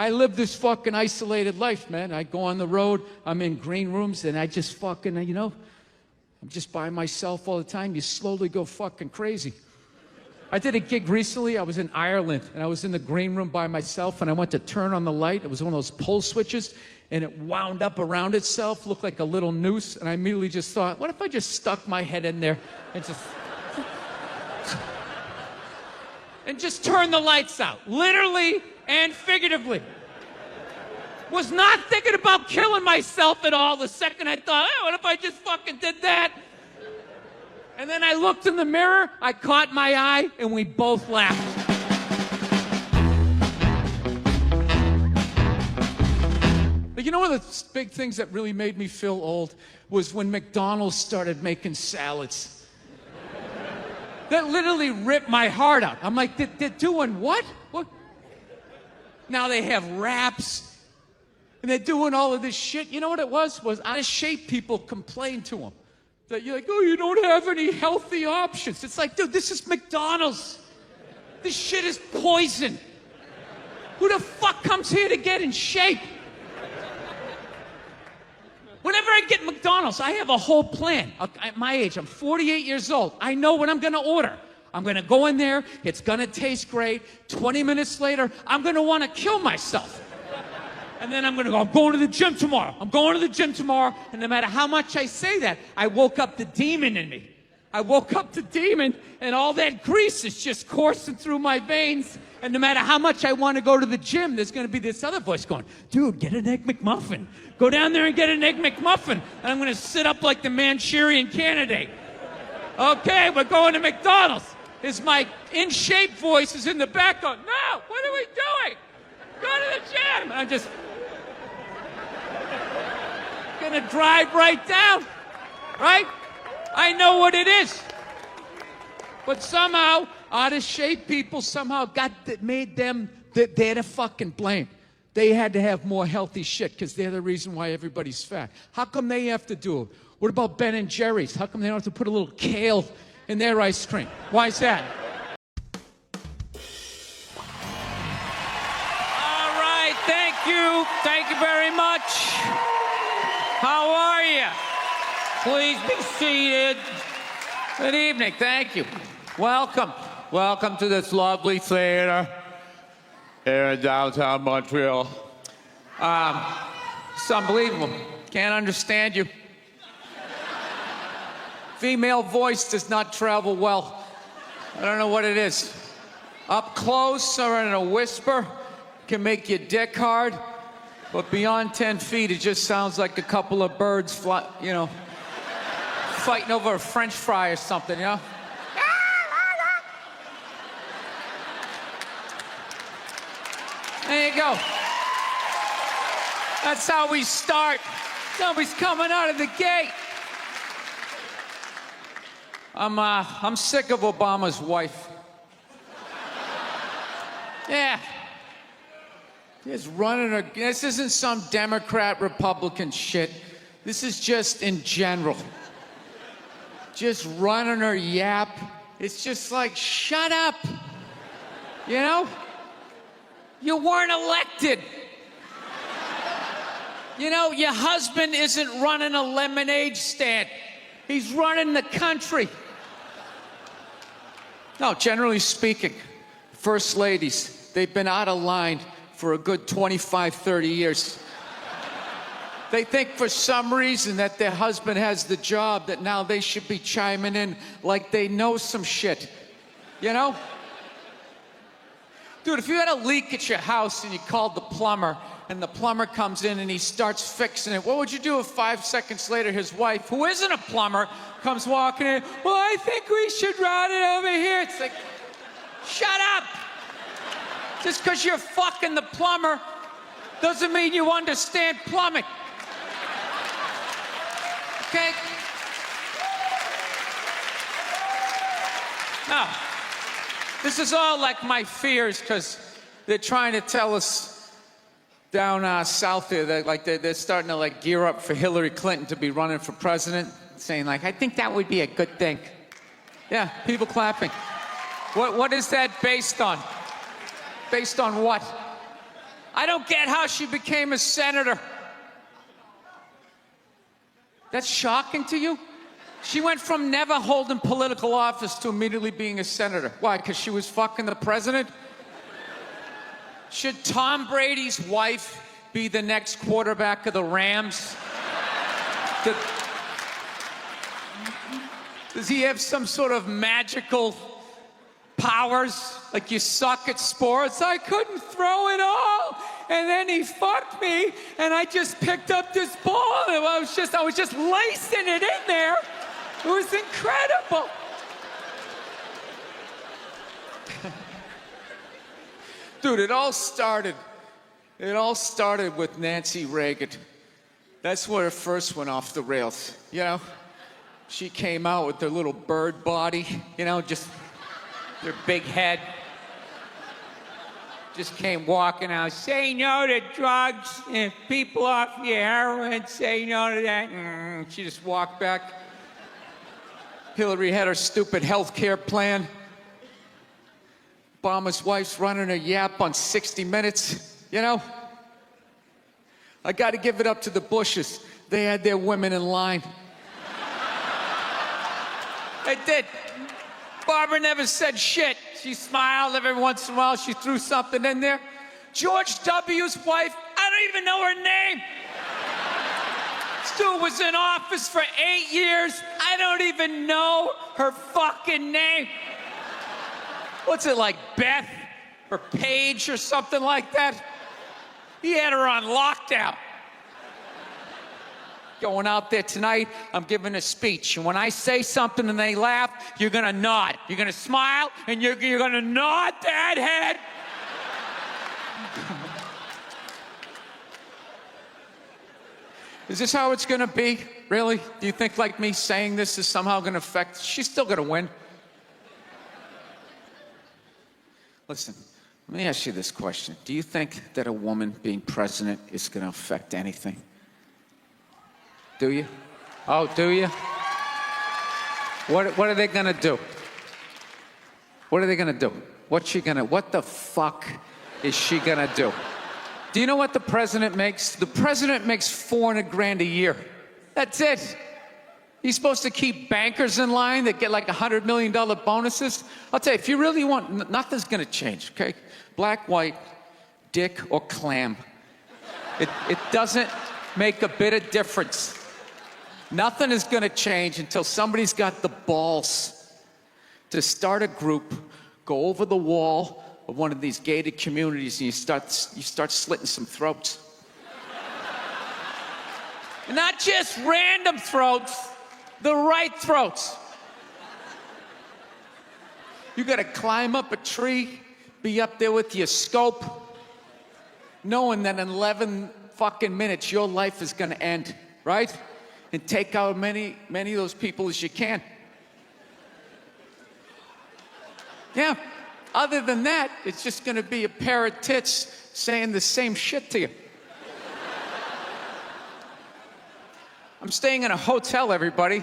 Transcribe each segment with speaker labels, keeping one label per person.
Speaker 1: I live this fucking isolated life, man. I go on the road, I'm in green rooms, and I just fucking, you know, I'm just by myself all the time. You slowly go fucking crazy. I did a gig recently. I was in Ireland, and I was in the green room by myself, and I went to turn on the light. It was one of those pull switches, and it wound up around itself, looked like a little noose, and I immediately just thought, what if I just stuck my head in there and just turned the lights out, literally and figuratively. Was not thinking about killing myself at all the second I thought, hey, what if I just fucking did that? And then I looked in the mirror, I caught my eye, and we both laughed. But you know one of the big things that really made me feel old was when McDonald's started making salads. That literally ripped my heart out. I'm like, they're doing what? What? Now they have wraps, and they're doing all of this shit. You know what it was? Was out of shape people complained to them. That you're like, oh, you don't have any healthy options. It's like, dude, this is McDonald's. This shit is poison. Who the fuck comes here to get in shape? Whenever I get McDonald's, I have a whole plan. At my age, I'm 48 years old. I know what I'm going to order. I'm going to go in there. It's going to taste great. 20 minutes later, I'm going to want to kill myself. And then I'm going to go, I'm going to the gym tomorrow. I'm going to the gym tomorrow. And no matter how much I say that, I woke up the demon in me. I woke up the demon, and all that grease is just coursing through my veins. And no matter how much I want to go to the gym, there's going to be this other voice going, dude, get an Egg McMuffin. Go down there and get an Egg McMuffin. And I'm going to sit up like the Manchurian Candidate. Okay, we're going to McDonald's. Is my in-shape voice is in the back going, no, what are we doing? Go to the gym. And I'm just gonna drive right down, right? I know what it is. But somehow, out of shape people somehow made them, they're the fucking blame. They had to have more healthy shit because they're the reason why everybody's fat. How come they have to do it? What about Ben and Jerry's? How come they don't have to put a little kale in their ice cream? Why is that? All right, thank you. Thank you very much. How are you? Please be seated. Good evening. Thank you. Welcome. Welcome to this lovely theater here in downtown Montreal. It's unbelievable. Can't understand you. Female voice does not travel well. I don't know what it is. Up close or in a whisper can make your dick hard, but beyond 10 feet, it just sounds like a couple of birds fighting over a French fry or something, you know? There you go. That's how we start. Somebody's coming out of the gate. I'm sick of Obama's wife. Yeah. Just running her. This isn't some Democrat, Republican shit. This is just in general. Just running her yap. It's just like, shut up. You know? You weren't elected. You know, your husband isn't running a lemonade stand. He's running the country. No, generally speaking, first ladies, they've been out of line for a good 25, 30 years. They think for some reason that their husband has the job, that now they should be chiming in like they know some shit. You know? Dude, if you had a leak at your house and you called the plumber, and the plumber comes in and he starts fixing it, what would you do if 5 seconds later his wife, who isn't a plumber, comes walking in, well, I think we should run it over here. It's like, shut up. Just because you're fucking the plumber doesn't mean you understand plumbing. Okay? Now, this is all like my fears because they're trying to tell us down south here that they're starting to like gear up for Hillary Clinton to be running for president, saying like, I think that would be a good thing. Yeah, people clapping. What is that based on? Based on what? I don't get how she became a senator. That's shocking to you? She went from never holding political office to immediately being a senator. Why, because she was fucking the president? Should Tom Brady's wife be the next quarterback of the Rams? Does he have some sort of magical powers? Like, you suck at sports? I couldn't throw it all, and then he fucked me, and I just picked up this ball, and I was just lacing it in there. It was incredible. Dude, it all started with Nancy Reagan. That's where it first went off the rails, you know? She came out with her little bird body, you know, just her big head. Just came walking out, say no to drugs, and people off your heroin, say no to that. She just walked back. Hillary had her stupid health care plan. Obama's wife's running her yap on 60 Minutes, you know? I gotta give it up to the Bushes. They had their women in line. They did. Barbara never said shit. She smiled every once in a while. She threw something in there. George W.'s wife, I don't even know her name. Stu was in office for 8 years. I don't even know her fucking name. What's it, like Beth or Paige or something like that? He had her on lockdown. Going out there tonight, I'm giving a speech. And when I say something and they laugh, you're gonna nod. You're gonna smile, and you're gonna nod that head. Is this how it's gonna be? Really? Do you think, like, me saying this is somehow gonna affect? She's still gonna win. Listen, let me ask you this question. Do you think that a woman being president is gonna affect anything? Do you? Oh, do you? What are they gonna do? What are they gonna do? What the fuck is she gonna do? Do you know what the president makes? The president makes $400,000 a year. That's it. He's supposed to keep bankers in line that get like $100 million bonuses. I'll tell you, if you really want, nothing's gonna change, okay? Black, white, dick, or clam. It doesn't make a bit of difference. Nothing is gonna change until somebody's got the balls to start a group, go over the wall of one of these gated communities, and you start slitting some throats. And not just random throats, the right throats. You gotta climb up a tree, be up there with your scope, knowing that in 11 fucking minutes your life is gonna end, right? And take out many of those people as you can. Yeah. Other than that, it's just gonna be a pair of tits saying the same shit to you. I'm staying in a hotel, everybody.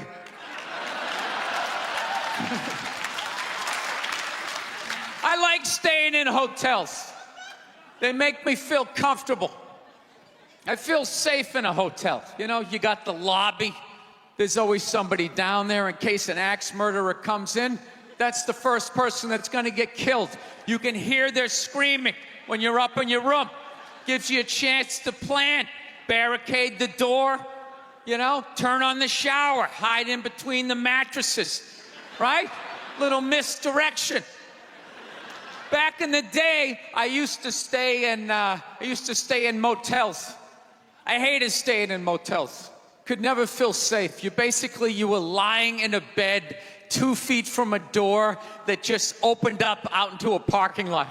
Speaker 1: I like staying in hotels. They make me feel comfortable. I feel safe in a hotel. You know, you got the lobby. There's always somebody down there in case an axe murderer comes in. That's the first person that's gonna get killed. You can hear their screaming when you're up in your room. Gives you a chance to plan. Barricade the door, you know, turn on the shower, hide in between the mattresses, right? Little misdirection. Back in the day, I used to stay in motels. I hated staying in motels. Could never feel safe. You were lying in a bed 2 feet from a door that just opened up out into a parking lot.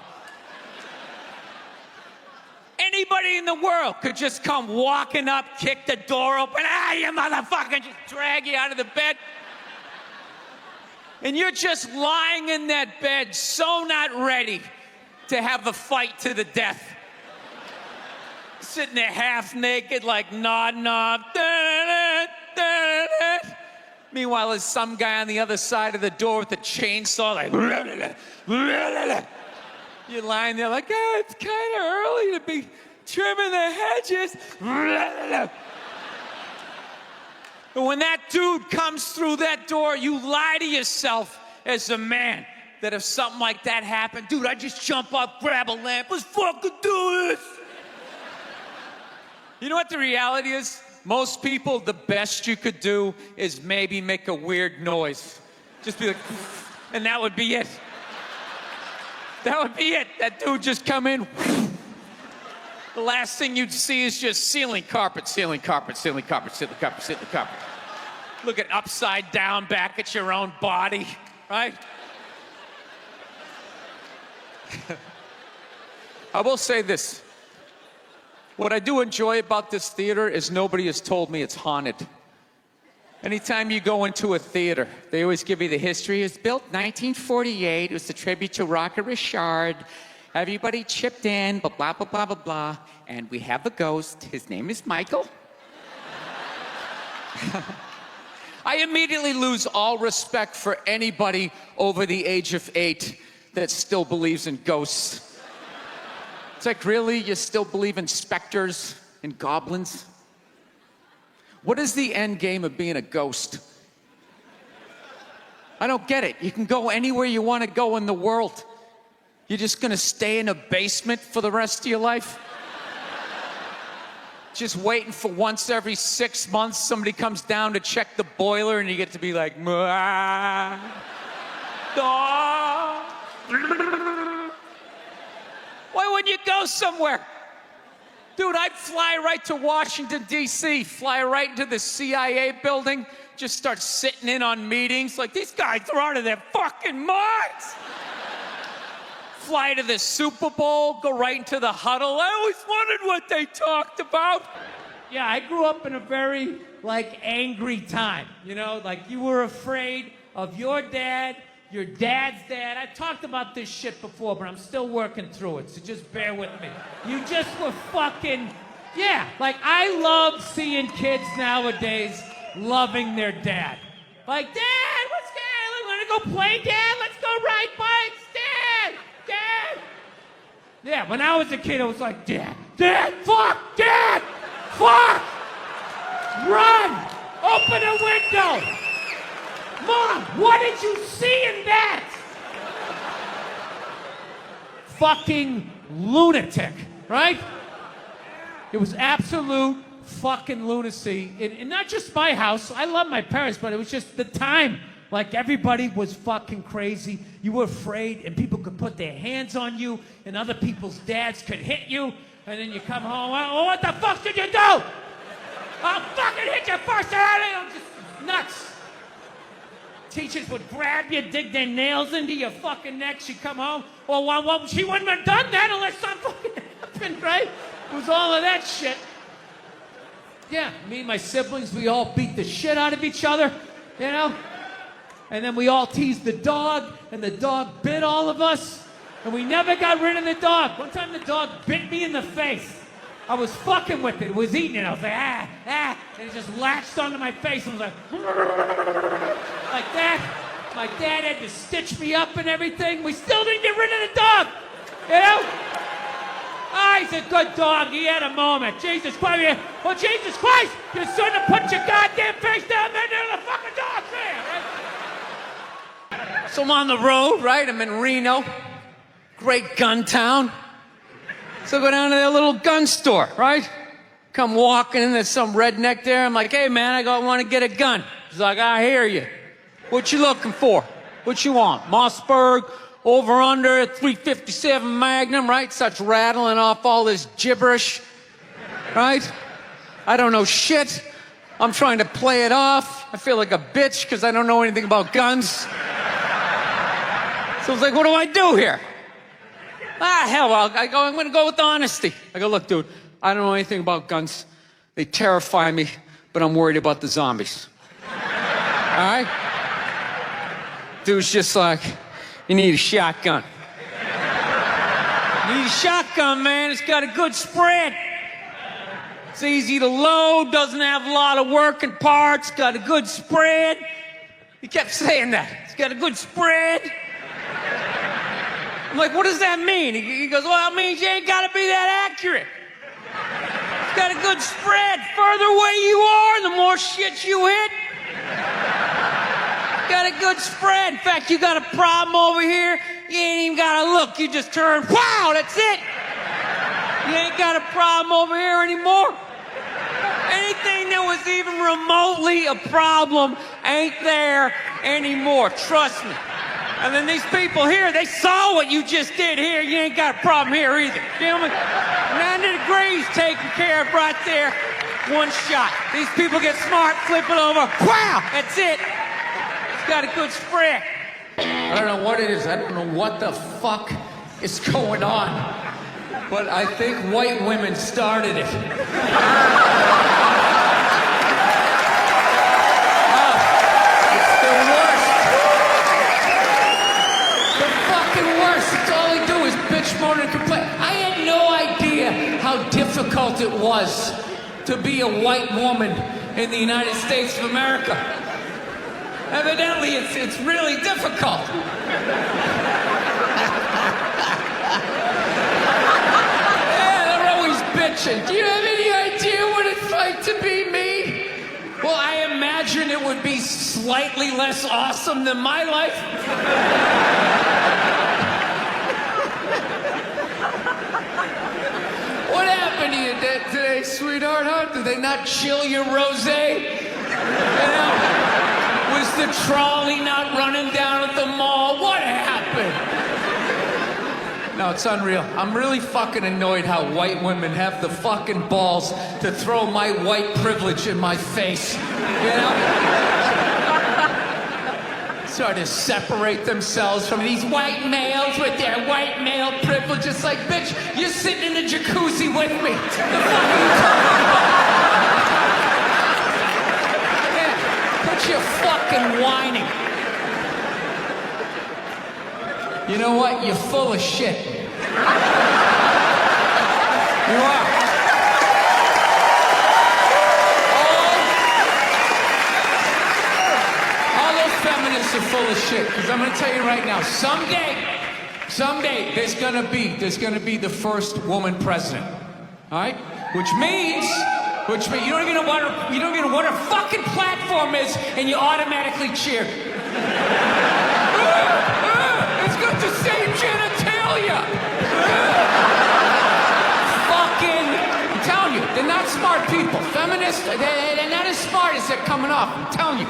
Speaker 1: Anybody in the world could just come walking up, kick the door open, you motherfucker, just drag you out of the bed. And you're just lying in that bed, so not ready to have a fight to the death. Sitting there half naked, like nodding off. Meanwhile, there's some guy on the other side of the door with a chainsaw, like. You're lying there like, it's kind of early to be trimming the hedges. And when that dude comes through that door, you lie to yourself as a man that if something like that happened, dude, I'd just jump up, grab a lamp, let's fucking do this. You know what the reality is? Most people, the best you could do is maybe make a weird noise. Just be like, and that would be it. That would be it. That dude just come in. The last thing you'd see is just ceiling carpet, ceiling carpet, ceiling carpet, ceiling carpet, ceiling carpet. Looking upside down back at your own body, right? I will say this. What I do enjoy about this theater is nobody has told me it's haunted. Anytime you go into a theater, they always give you the history. It was built 1948. It was a tribute to Rocket Richard. Everybody chipped in, blah, blah, blah, blah, blah, blah. And we have a ghost. His name is Michael. I immediately lose all respect for anybody over the age of 8 that still believes in ghosts. It's like, really? You still believe in specters and goblins? What is the end game of being a ghost? I don't get it. You can go anywhere you want to go in the world. You're just gonna stay in a basement for the rest of your life? Just waiting for once every 6 months somebody comes down to check the boiler and you get to be like, why wouldn't you go somewhere? Dude, I'd fly right to Washington, D.C., fly right into the CIA building, just start sitting in on meetings. Like, these guys are out of their fucking minds. Fly to the Super Bowl, go right into the huddle. I always wondered what they talked about. Yeah, I grew up in a very, angry time. You know, you were afraid of your dad's dad. I talked about this shit before, but I'm still working through it, so just bear with me. You just were fucking, I love seeing kids nowadays loving their dad. Like, Dad, what's good? Want to go play, Dad? Let's go ride bikes, Dad! Dad! Yeah, when I was a kid, I was like, Dad, fuck, Dad, fuck! Run! Open a window! Mom, what did you see in that? Fucking lunatic, right? It was absolute fucking lunacy. And not just my house. I love my parents, but it was just the time. Everybody was fucking crazy. You were afraid, and people could put their hands on you, and other people's dads could hit you, and then you come home, oh, what the fuck did you do? I'll fucking hit you first, I'm just nuts. Teachers would grab you, dig their nails into your fucking neck. She'd come home. Well, she wouldn't have done that unless something fucking happened, right? It was all of that shit. Yeah, me and my siblings, we all beat the shit out of each other, you know? And then we all teased the dog, and the dog bit all of us, and we never got rid of the dog. One time the dog bit me in the face. I was fucking with it. It was eating it. I was like, and it just latched onto my face and was like that. My dad had to stitch me up and everything. We still didn't get rid of the dog, you know? He's a good dog. He had a moment. Jesus Christ. Well, Jesus Christ, you shouldn't have put your goddamn face down there near the fucking dog there, right? So I'm on the road, right? I'm in Reno. Great gun town. So I go down to their little gun store, right? Come walking in, there's some redneck there. I'm like, hey, man, I want to get a gun. He's like, I hear you. What you looking for? What you want? Mossberg, over under, 357 Magnum, right? Starts rattling off all this gibberish, right? I don't know shit. I'm trying to play it off. I feel like a bitch because I don't know anything about guns. So I was like, what do I do here? Hell, I'm going to go with honesty. I go, look, dude, I don't know anything about guns. They terrify me, but I'm worried about the zombies. All right? Dude's just like, you need a shotgun. You need a shotgun, man. It's got a good spread. It's easy to load, doesn't have a lot of working parts, got a good spread. He kept saying that. It's got a good spread. I'm like, what does that mean? He goes, well, it means you ain't got to be that accurate.
Speaker 2: good spread. Further away you are, the more shit you hit. Got a good spread. In fact, you got a problem over here, you ain't even gotta look. You just turn, wow, that's it. You ain't got a problem over here anymore. Anything that was even remotely a problem ain't there anymore. Trust me. And then these people here, they saw what you just did here. You ain't got a problem here either. Gentlemen, 90 degrees taken care of right there. One shot. These people get smart, flip it over. Wow, that's it. It's got a good spread.
Speaker 1: I don't know what it is. I don't know what the fuck is going on. But I think white women started it. Moan and complain. I had no idea how difficult it was to be a white woman in the United States of America. Evidently, it's really difficult. Yeah, they're always bitching. Do you have any idea what it's like to be me? Well, I imagine it would be slightly less awesome than my life. What happened to you today, sweetheart, huh? Did they not chill your rosé? You know? Was the trolley not running down at the mall? What happened? No, it's unreal. I'm really fucking annoyed how white women have the fucking balls to throw my white privilege in my face. You know? Sort of separate themselves from these white males with their white male privilege. It's like, bitch, you're sitting in the jacuzzi with me. The fuck are you talking about? Yeah, quit your fucking whining. You know what? You're full of shit. You are. Feminists are full of shit, because I'm going to tell you right now, someday, there's going to be the first woman president, all right? Which means you don't even know what her fucking platform is, and you automatically cheer. It's got the same genitalia. Fucking, I'm telling you, they're not smart people. Feminists, they're not as smart as they're coming off. I'm telling you.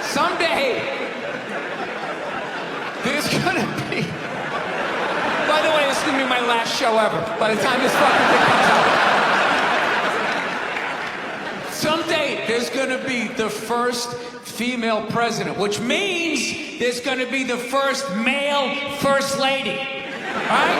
Speaker 1: Someday, there's gonna be... By the way, this is gonna be my last show ever, by the time this fucking thing comes out. Someday, there's gonna be the first female president, which means there's gonna be the first male first lady. Right?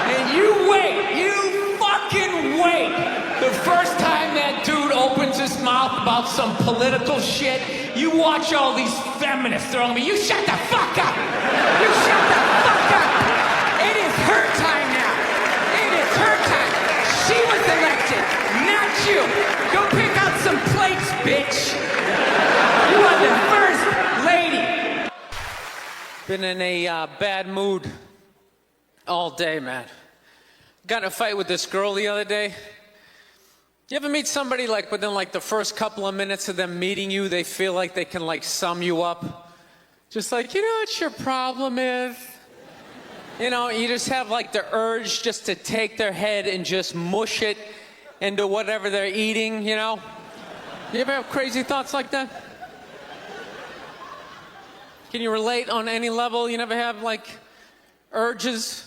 Speaker 1: And you wait, you fucking wait. The first time that dude opens his mouth about some political shit, you watch all these feminists throwing me. You shut the fuck up! You shut the fuck up! It is her time now. It is her time. She was elected, not you. Go pick out some plates, bitch. You are the first lady. Been in a bad mood all day, man. Got in a fight with this girl the other day. You ever meet somebody like within like the first couple of minutes of them meeting you, they feel like they can like sum you up? Just like, you know what your problem is? You know, you just have like the urge just to take their head and just mush it into whatever they're eating, you know? You ever have crazy thoughts like that? Can you relate on any level? You never have like urges?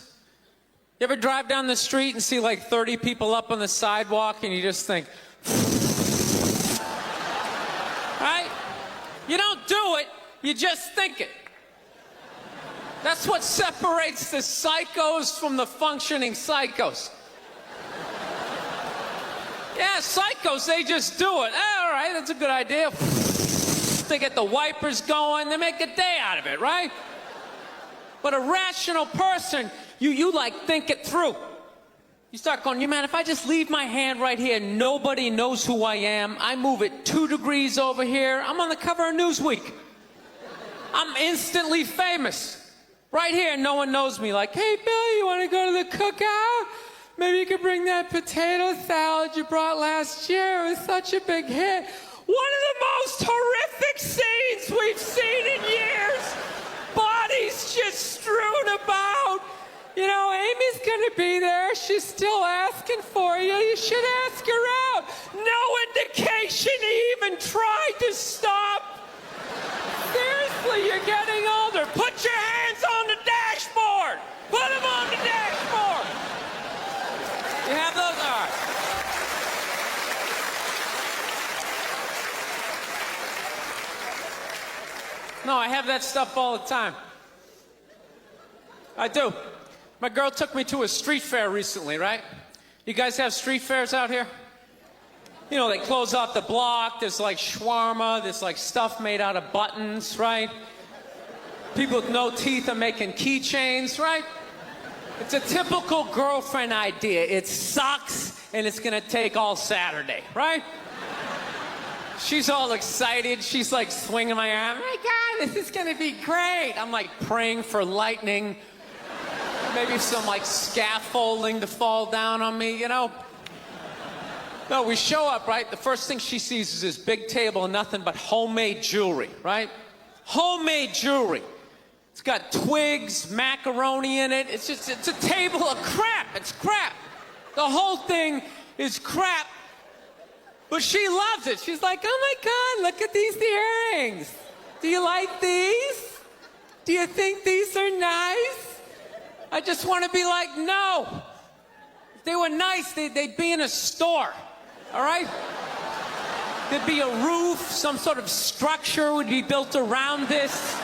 Speaker 1: You ever drive down the street and see like 30 people up on the sidewalk and you just think, right? You don't do it, you just think it. That's what separates the psychos from the functioning psychos. Yeah, psychos, they just do it. All right, that's a good idea. They get the wipers going, they make a day out of it, right? But a rational person, you like think it through. You start going, man, if I just leave my hand right here, nobody knows who I am. I move it 2 degrees over here. I'm on the cover of Newsweek. I'm instantly famous. Right here, no one knows me. Like, hey, Bill, you want to go to the cookout?
Speaker 2: maybe you could bring that potato salad you brought last year. It was such a big hit. One of the most horrific scenes we've seen in years. Bodies just strewn about. You know, Amy's gonna be there. She's still asking for you. You should ask her out. No indication he even tried to stop. Seriously, you're getting older. Put your hands on the dashboard. Put them on the dashboard. You have those? All right. No, I have that stuff all the time. I do. My girl took me to a street fair recently, right? You guys have street fairs out here? You know, they close off the block. There's like shawarma. There's like stuff made out of buttons, right? People with no teeth are making keychains, right? It's a typical girlfriend idea. It sucks, and it's gonna take all Saturday, right? She's all excited. She's like swinging my arm. Oh my God, this is gonna be great. I'm like praying for lightning. Maybe some like scaffolding to fall down on me, you know? No, we show up, right? The first thing she sees is this big table and nothing but homemade jewelry, right? Homemade jewelry. It's got twigs, macaroni in it. It's a table of crap. It's crap. The whole thing is crap. But she loves it. She's like, oh my God, look at these earrings. Do you like these? Do you think these are nice? I just want to be like, no. If they were nice, they'd be in a store, all right? There'd be a roof, some sort of structure would be built around this.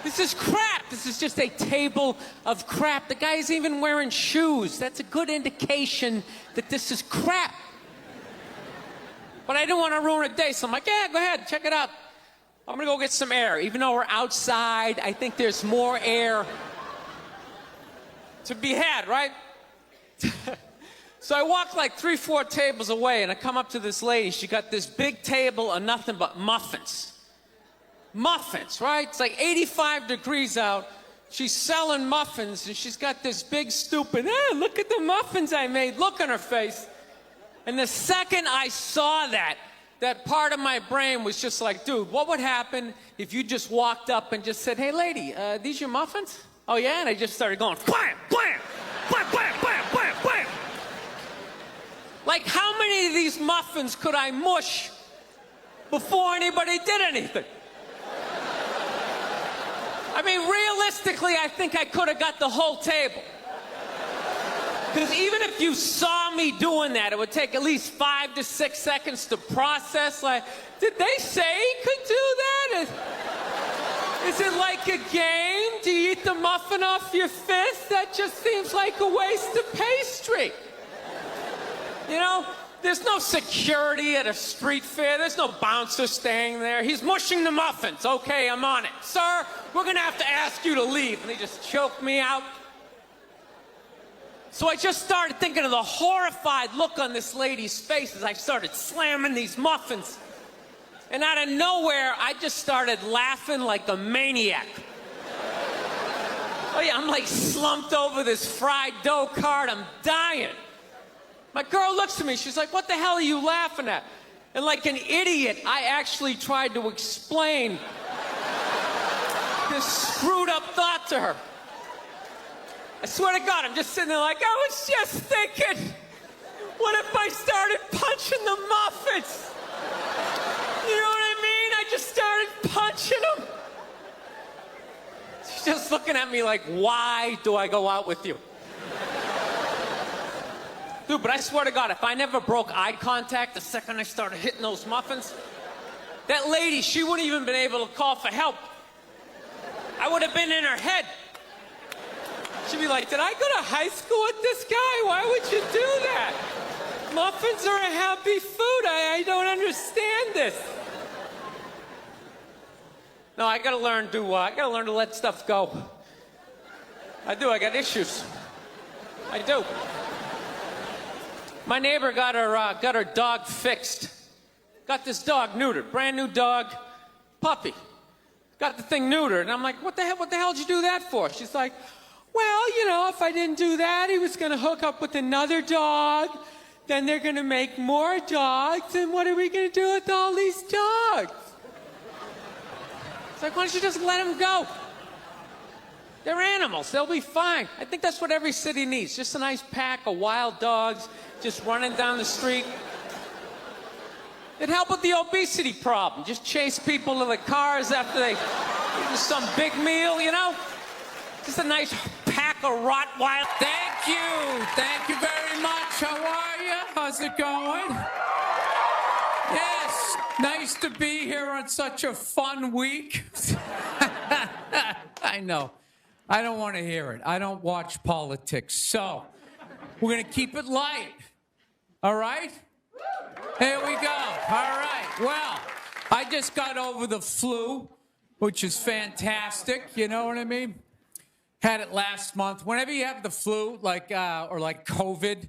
Speaker 2: This is crap. This is just a table of crap. The guy's even wearing shoes. That's a good indication that this is crap. But I didn't want to ruin a day, so I'm like, yeah, go ahead, check it out. I'm gonna go get some air. Even though we're outside, I think there's more air to be had, right? So I walk like 3-4 tables away, and I come up to this lady. She got this big table of nothing but muffins. Muffins, right? It's like 85 degrees out. She's selling muffins, and she's got this big, stupid, look at the muffins I made, look on her face. And the second I saw that part of my brain was just like, dude, what would happen if you just walked up and just said, hey, lady, these your muffins? Oh, yeah? And I just started going, blam, blam, blam, blam, blam, blam, blam. Like, how many of these muffins could I mush before anybody did anything? I mean, realistically, I think I could have got the whole table. Because even if you saw me doing that, it would take at least 5 to 6 seconds to process. Like, did they say he could do that? Is it like a game? Do you eat the muffin off your fist? That just seems like a waste of pastry. You know, there's no security at a street fair. There's no bouncer staying there. He's mushing the muffins. Okay, I'm on it. Sir, we're gonna have to ask you to leave. And they just choke me out. So I just started thinking of the horrified look on this lady's face as I started slamming these muffins. And out of nowhere, I just started laughing like a maniac. Oh yeah, I'm like slumped over this fried dough cart. I'm dying. My girl looks at me. She's like, what the hell are you laughing at? And like an idiot, I actually tried to explain this screwed up thought to her. I swear to God, I'm just sitting there like, I was just thinking, what if I started punching the muffins? You know what I mean? I just started punching them. She's just looking at me like, why do I go out with you? Dude, but I swear to God, if I never broke eye contact the second I started hitting those muffins, that lady, she wouldn't even been able to call for help. I would have been in her head. She'd be like, did I go to high school with this guy? Why would you do that? Muffins are a happy food. I don't understand this. No, I gotta learn to let stuff go. I do, I got issues. I do. My neighbor got her dog fixed. Got this dog neutered, brand new dog, puppy. Got the thing neutered, and I'm like, what the hell did you do that for? She's like, Well, you know, if I didn't do that, he was going to hook up with another dog. Then they're going to make more dogs. And what are we going to do with all these dogs? It's like, why don't you just let them go? They're animals. They'll be fine. I think that's what every city needs. Just a nice pack of wild dogs just running down the street. It'd help with the obesity problem. Just chase people to the cars after they eat some big meal, you know? Just a nice pack of Rottweiler.
Speaker 3: Thank you. Thank you very much. How are you? How's it going? Yes. Nice to be here on such a fun week. I know. I don't want to hear it. I don't watch politics. So, we're going to keep it light. All right? Here we go. All right. Well, I just got over the flu, which is fantastic. You know what I mean? Had it last month. Whenever you have the flu, like COVID,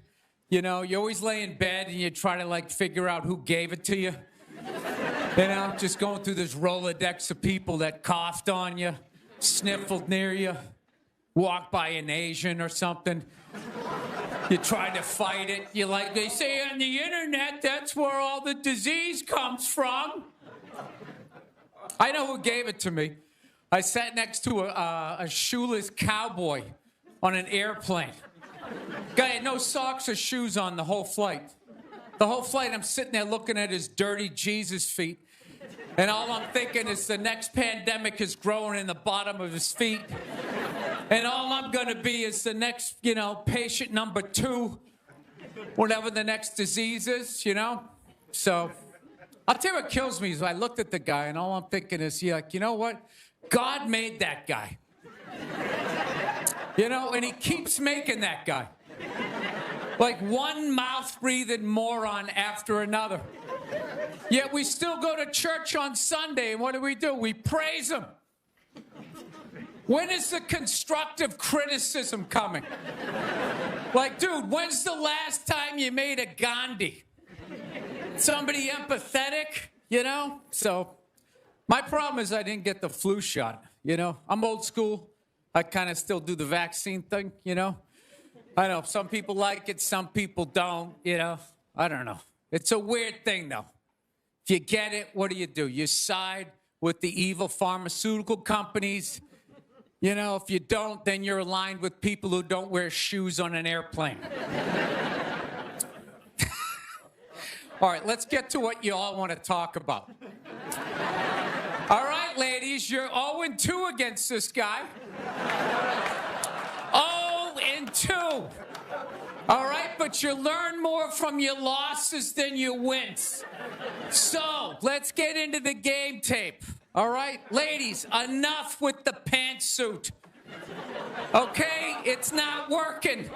Speaker 3: you know, you always lay in bed and you try to like figure out who gave it to you. You know, just going through this Rolodex of people that coughed on you, sniffled near you, walked by an Asian or something. You try to fight it. You like, they say on the internet, that's where all the disease comes from. I know who gave it to me. I sat next to a shoeless cowboy on an airplane. Guy had no socks or shoes on the whole flight. The whole flight, I'm sitting there looking at his dirty Jesus feet. And all I'm thinking is the next pandemic is growing in the bottom of his feet. And all I'm going to be is the next, you know, patient number 2, whatever the next disease is, you know? So, I'll tell you what kills me is I looked at the guy and all I'm thinking is, yeah, like, you know what? God made that guy. You know, and he keeps making that guy. Like one mouth-breathing moron after another. Yet we still go to church on Sunday, and what do? We praise him. When is the constructive criticism coming? Like, dude, when's the last time you made a Gandhi? Somebody empathetic, you know? So, my problem is I didn't get the flu shot, you know? I'm old school. I kind of still do the vaccine thing, you know? I know, some people like it, some people don't, you know? I don't know. It's a weird thing, though. If you get it, what do? You side with the evil pharmaceutical companies. You know, if you don't, then you're aligned with people who don't wear shoes on an airplane. All right, let's get to what you all want to talk about. All right, ladies, you're 0-2 against this guy. 0-2. All right, but you learn more from your losses than your wins. So, let's get into the game tape. All right, ladies, enough with the pantsuit. Okay, it's not working.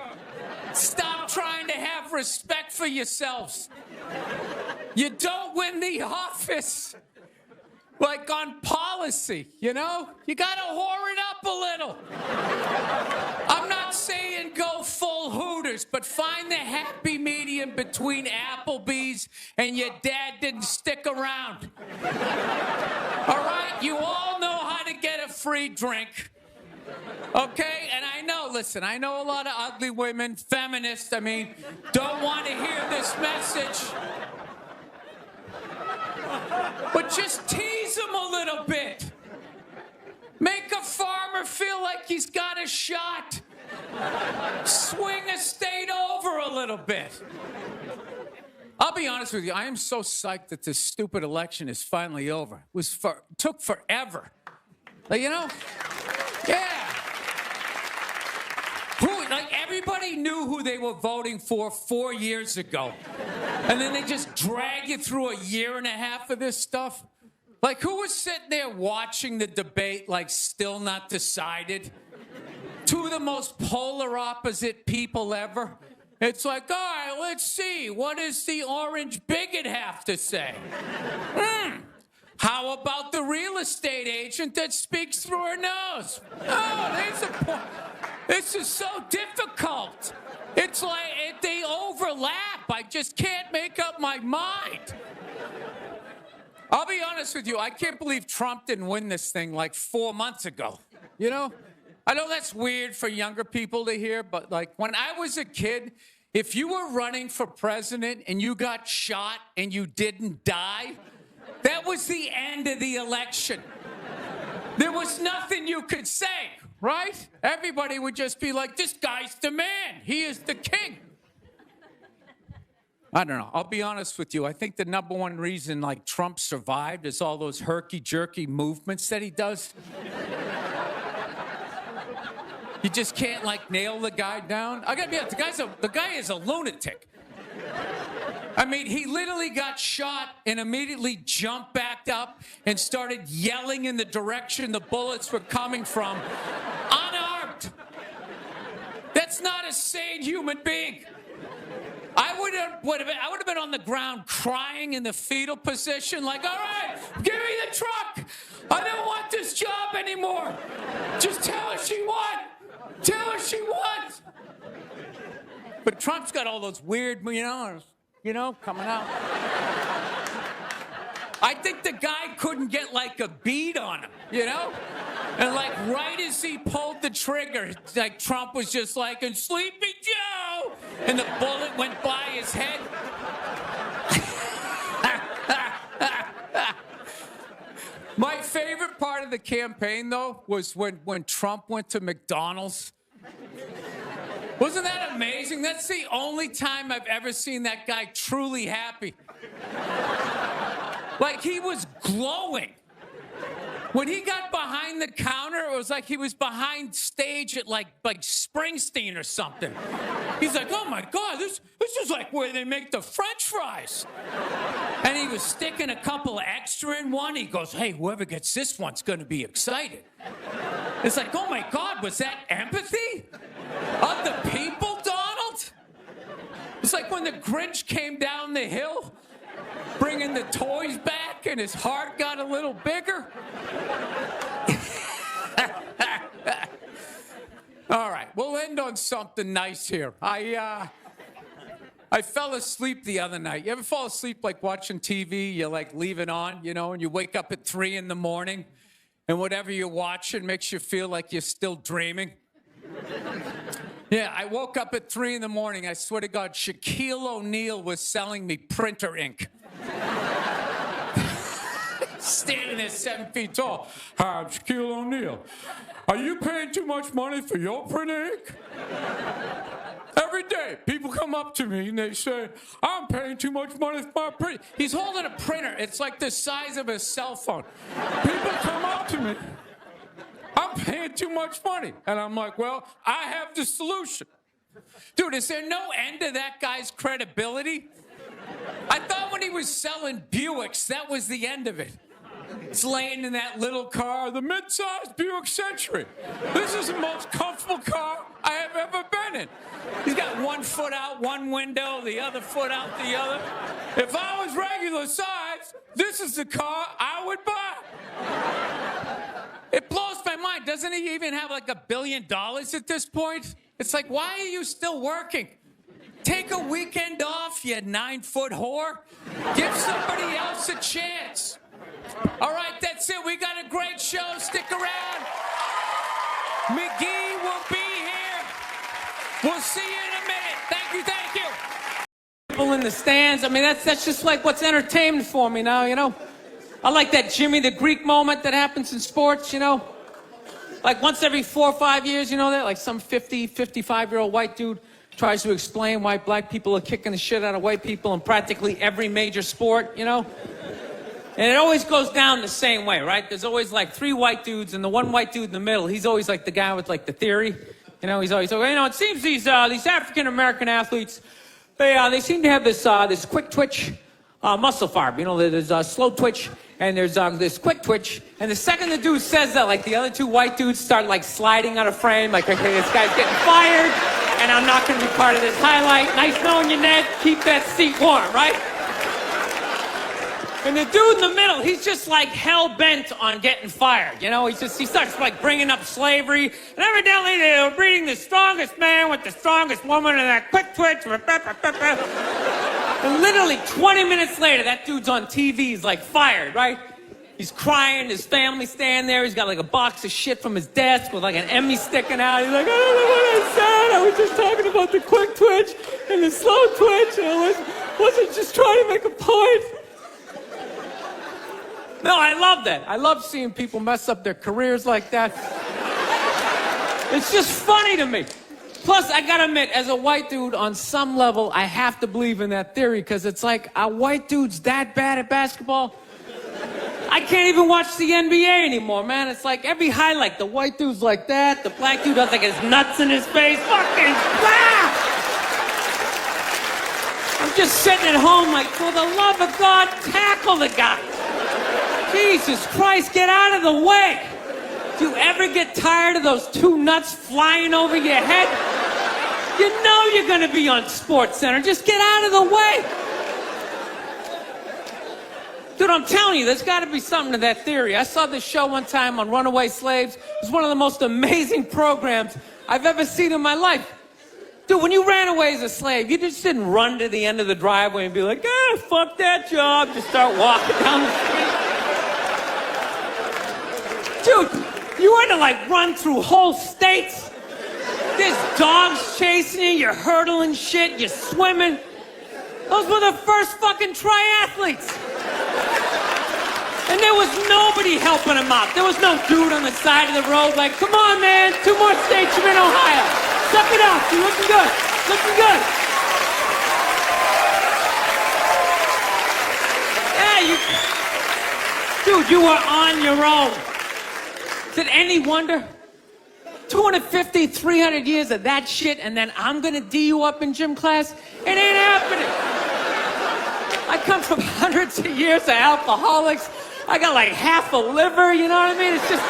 Speaker 3: Stop trying to have respect for yourselves. You don't win the office. Like on policy, you know? You gotta whore it up a little. I'm not saying go full Hooters, but find the happy medium between Applebee's and your dad didn't stick around. All right? You all know how to get a free drink. Okay? And I know, listen, I know a lot of ugly women, feminists, don't want to hear this message. But just tease him a little bit. Make a farmer feel like he's got a shot. Swing a state over a little bit. I'll be honest with you, I am so psyched that this stupid election is finally over. Took forever. Like, you know? Yeah. Everybody knew who they were voting for 4 years ago. And then they just drag you through a year and a half of this stuff. Like, who was sitting there watching the debate, like, still not decided? Two of the most polar opposite people ever. It's like, all right, let's see. What does the orange bigot have to say? How about the real estate agent that speaks through her nose? Oh, there's a point. This is so difficult. It's like they overlap. I just can't make up my mind. I'll be honest with you. I can't believe Trump didn't win this thing like 4 months ago. You know? I know that's weird for younger people to hear, but like when I was a kid, if you were running for president and you got shot and you didn't die, that was the end of the election. There was nothing you could say, right? Everybody would just be like, this guy's the man. He is the king. I don't know. I'll be honest with you. I think the number one reason like Trump survived is all those herky-jerky movements that he does. You just can't like nail the guy down. I gotta be honest, the guy is a lunatic. I mean, he literally got shot and immediately jumped back up and started yelling in the direction the bullets were coming from, unarmed. That's not a sane human being. I would have been on the ground crying in the fetal position, like, all right, give me the truck. I don't want this job anymore. Just tell her she won. Tell her she won. But Trump's got all those weird, coming out. I think the guy couldn't get like a bead on him, And like right as he pulled the trigger, like Trump was just like, and Sleepy Joe, and the bullet went by his head. My favorite part of the campaign, though, was when Trump went to McDonald's. Wasn't that amazing? That's the only time I've ever seen that guy truly happy. Like, he was glowing. When he got behind the counter, it was like he was behind stage at like Springsteen or something. He's like, oh my God, this is like where they make the French fries. And he was sticking a couple of extra in one. He goes, hey, whoever gets this one's gonna be excited. It's like, oh my God, was that empathy of the people, Donald? It's like when the Grinch came down the hill, bringing the toys back, and his heart got a little bigger. All right, we'll end on something nice here. I fell asleep the other night. You ever fall asleep like watching TV? You like leave it on, and you wake up at 3 in the morning, and whatever you're watching makes you feel like you're still dreaming. Yeah, I woke up at 3 in the morning. I swear to God, Shaquille O'Neal was selling me printer ink. Standing there 7 feet tall. Hi, I'm Shaquille O'Neal. Are you paying too much money for your printer ink? Every day, people come up to me and they say, I'm paying too much money for my printer. He's holding a printer. It's like the size of a cell phone. People come up to me. I'm paying too much money. And I'm like, well, I have the solution. Dude, is there no end to that guy's credibility? I thought when he was selling Buicks, that was the end of it. It's laying in that little car, the mid-sized Buick Century. This is the most comfortable car I have ever been in. He's got one foot out one window, the other foot out the other. If I was regular size, this is the car I would buy. It blows my mind. Doesn't he even have like $1 billion at this point? It's like, why are you still working? Take a weekend off, you 9-foot whore. Give somebody else a chance. All right, that's it. We got a great show. Stick around. McGee will be here. We'll see you in a minute. Thank you.
Speaker 2: People in the stands. I mean, that's just like what's entertainment for me now, I like that Jimmy the Greek moment that happens in sports, Like once every 4 or 5 years, that like some 50, 55-year-old white dude tries to explain why black people are kicking the shit out of white people in practically every major sport, And it always goes down the same way, right? There's always like 3 white dudes, and the one white dude in the middle, he's always like the guy with like the theory. He's always, it seems these African-American athletes, they seem to have this quick twitch muscle fiber. There's a slow twitch, and there's this quick twitch. And the second the dude says that, like the other 2 white dudes start like sliding out of frame, like, okay, this guy's getting fired, and I'm not going to be part of this highlight. Nice knowing you, Ned. Keep that seat warm, right? And the dude in the middle, he's just like hell-bent on getting fired. He starts like bringing up slavery. And evidently they were breeding the strongest man with the strongest woman and that quick twitch. And literally 20 minutes later, that dude's on TV, he's like fired, right? He's crying, his family's standing there, he's got like a box of shit from his desk with like an Emmy sticking out. He's like, I don't know what I said. I was just talking about the quick twitch and the slow twitch, and I wasn't just trying to make a point. No, I love that. I love seeing people mess up their careers like that. It's just funny to me. Plus, I gotta admit, as a white dude, on some level, I have to believe in that theory, because it's like, are white dudes that bad at basketball? I can't even watch the NBA anymore, man. It's like every highlight, the white dude's like that, the black dude has like his nuts in his face. Fucking ah! I'm just sitting at home like, for the love of God, tackle the guy. Jesus Christ, get out of the way. Do you ever get tired of those two nuts flying over your head? You know you're gonna be on SportsCenter. Just get out of the way. Dude, I'm telling you, there's gotta be something to that theory. I saw this show one time on runaway slaves. It was one of the most amazing programs I've ever seen in my life. Dude, when you ran away as a slave, you just didn't run to the end of the driveway and be like, fuck that job. Just start walking down the street. Dude, you had to like run through whole states. There's dogs chasing you, you're hurdling shit, you're swimming. Those were the first fucking triathletes. And there was nobody helping them out. There was no dude on the side of the road like, come on, man, 2 more states, you're in Ohio. Suck it up, you're looking good, looking good. Yeah, dude, you were on your own. Is it any wonder? 250, 300 years of that shit, and then I'm gonna D you up in gym class? It ain't happening. I come from hundreds of years of alcoholics. I got like half a liver, you know what I mean? It's just...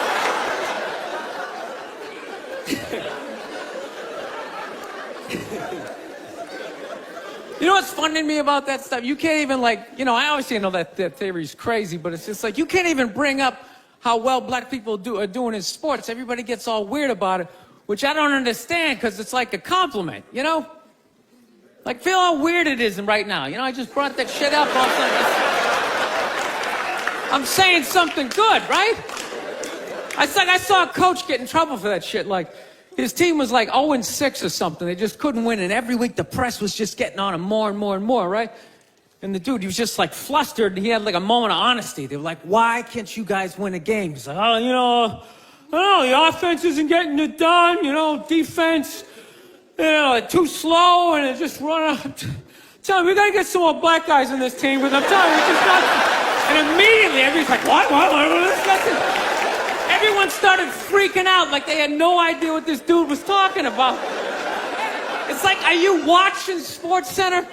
Speaker 2: You know what's funny to me about that stuff? You can't even like, you know, I obviously know that theory's crazy, but it's just like, you can't even bring up how well black people are doing in sports. Everybody gets all weird about it, which I don't understand, because it's like a compliment, you know? Like, feel how weird it is right now. You know, I just brought that shit up all of a sudden. I'm saying something good, right? I saw a coach get in trouble for that shit. Like, his team was like 0-6 or something. They just couldn't win, and every week the press was just getting on him more and more and more, right? And the dude, he was just like flustered, and he had like a moment of honesty. They were like, why can't you guys win a game? He's like, oh, you know, I don't know, the offense isn't getting it done, you know, defense, you know, too slow, and it just run out. Tell me, we gotta get some more black guys on this team, because I'm telling you, it's just not... And immediately, everybody's like, what? Everyone started freaking out like they had no idea what this dude was talking about. It's like, are you watching SportsCenter?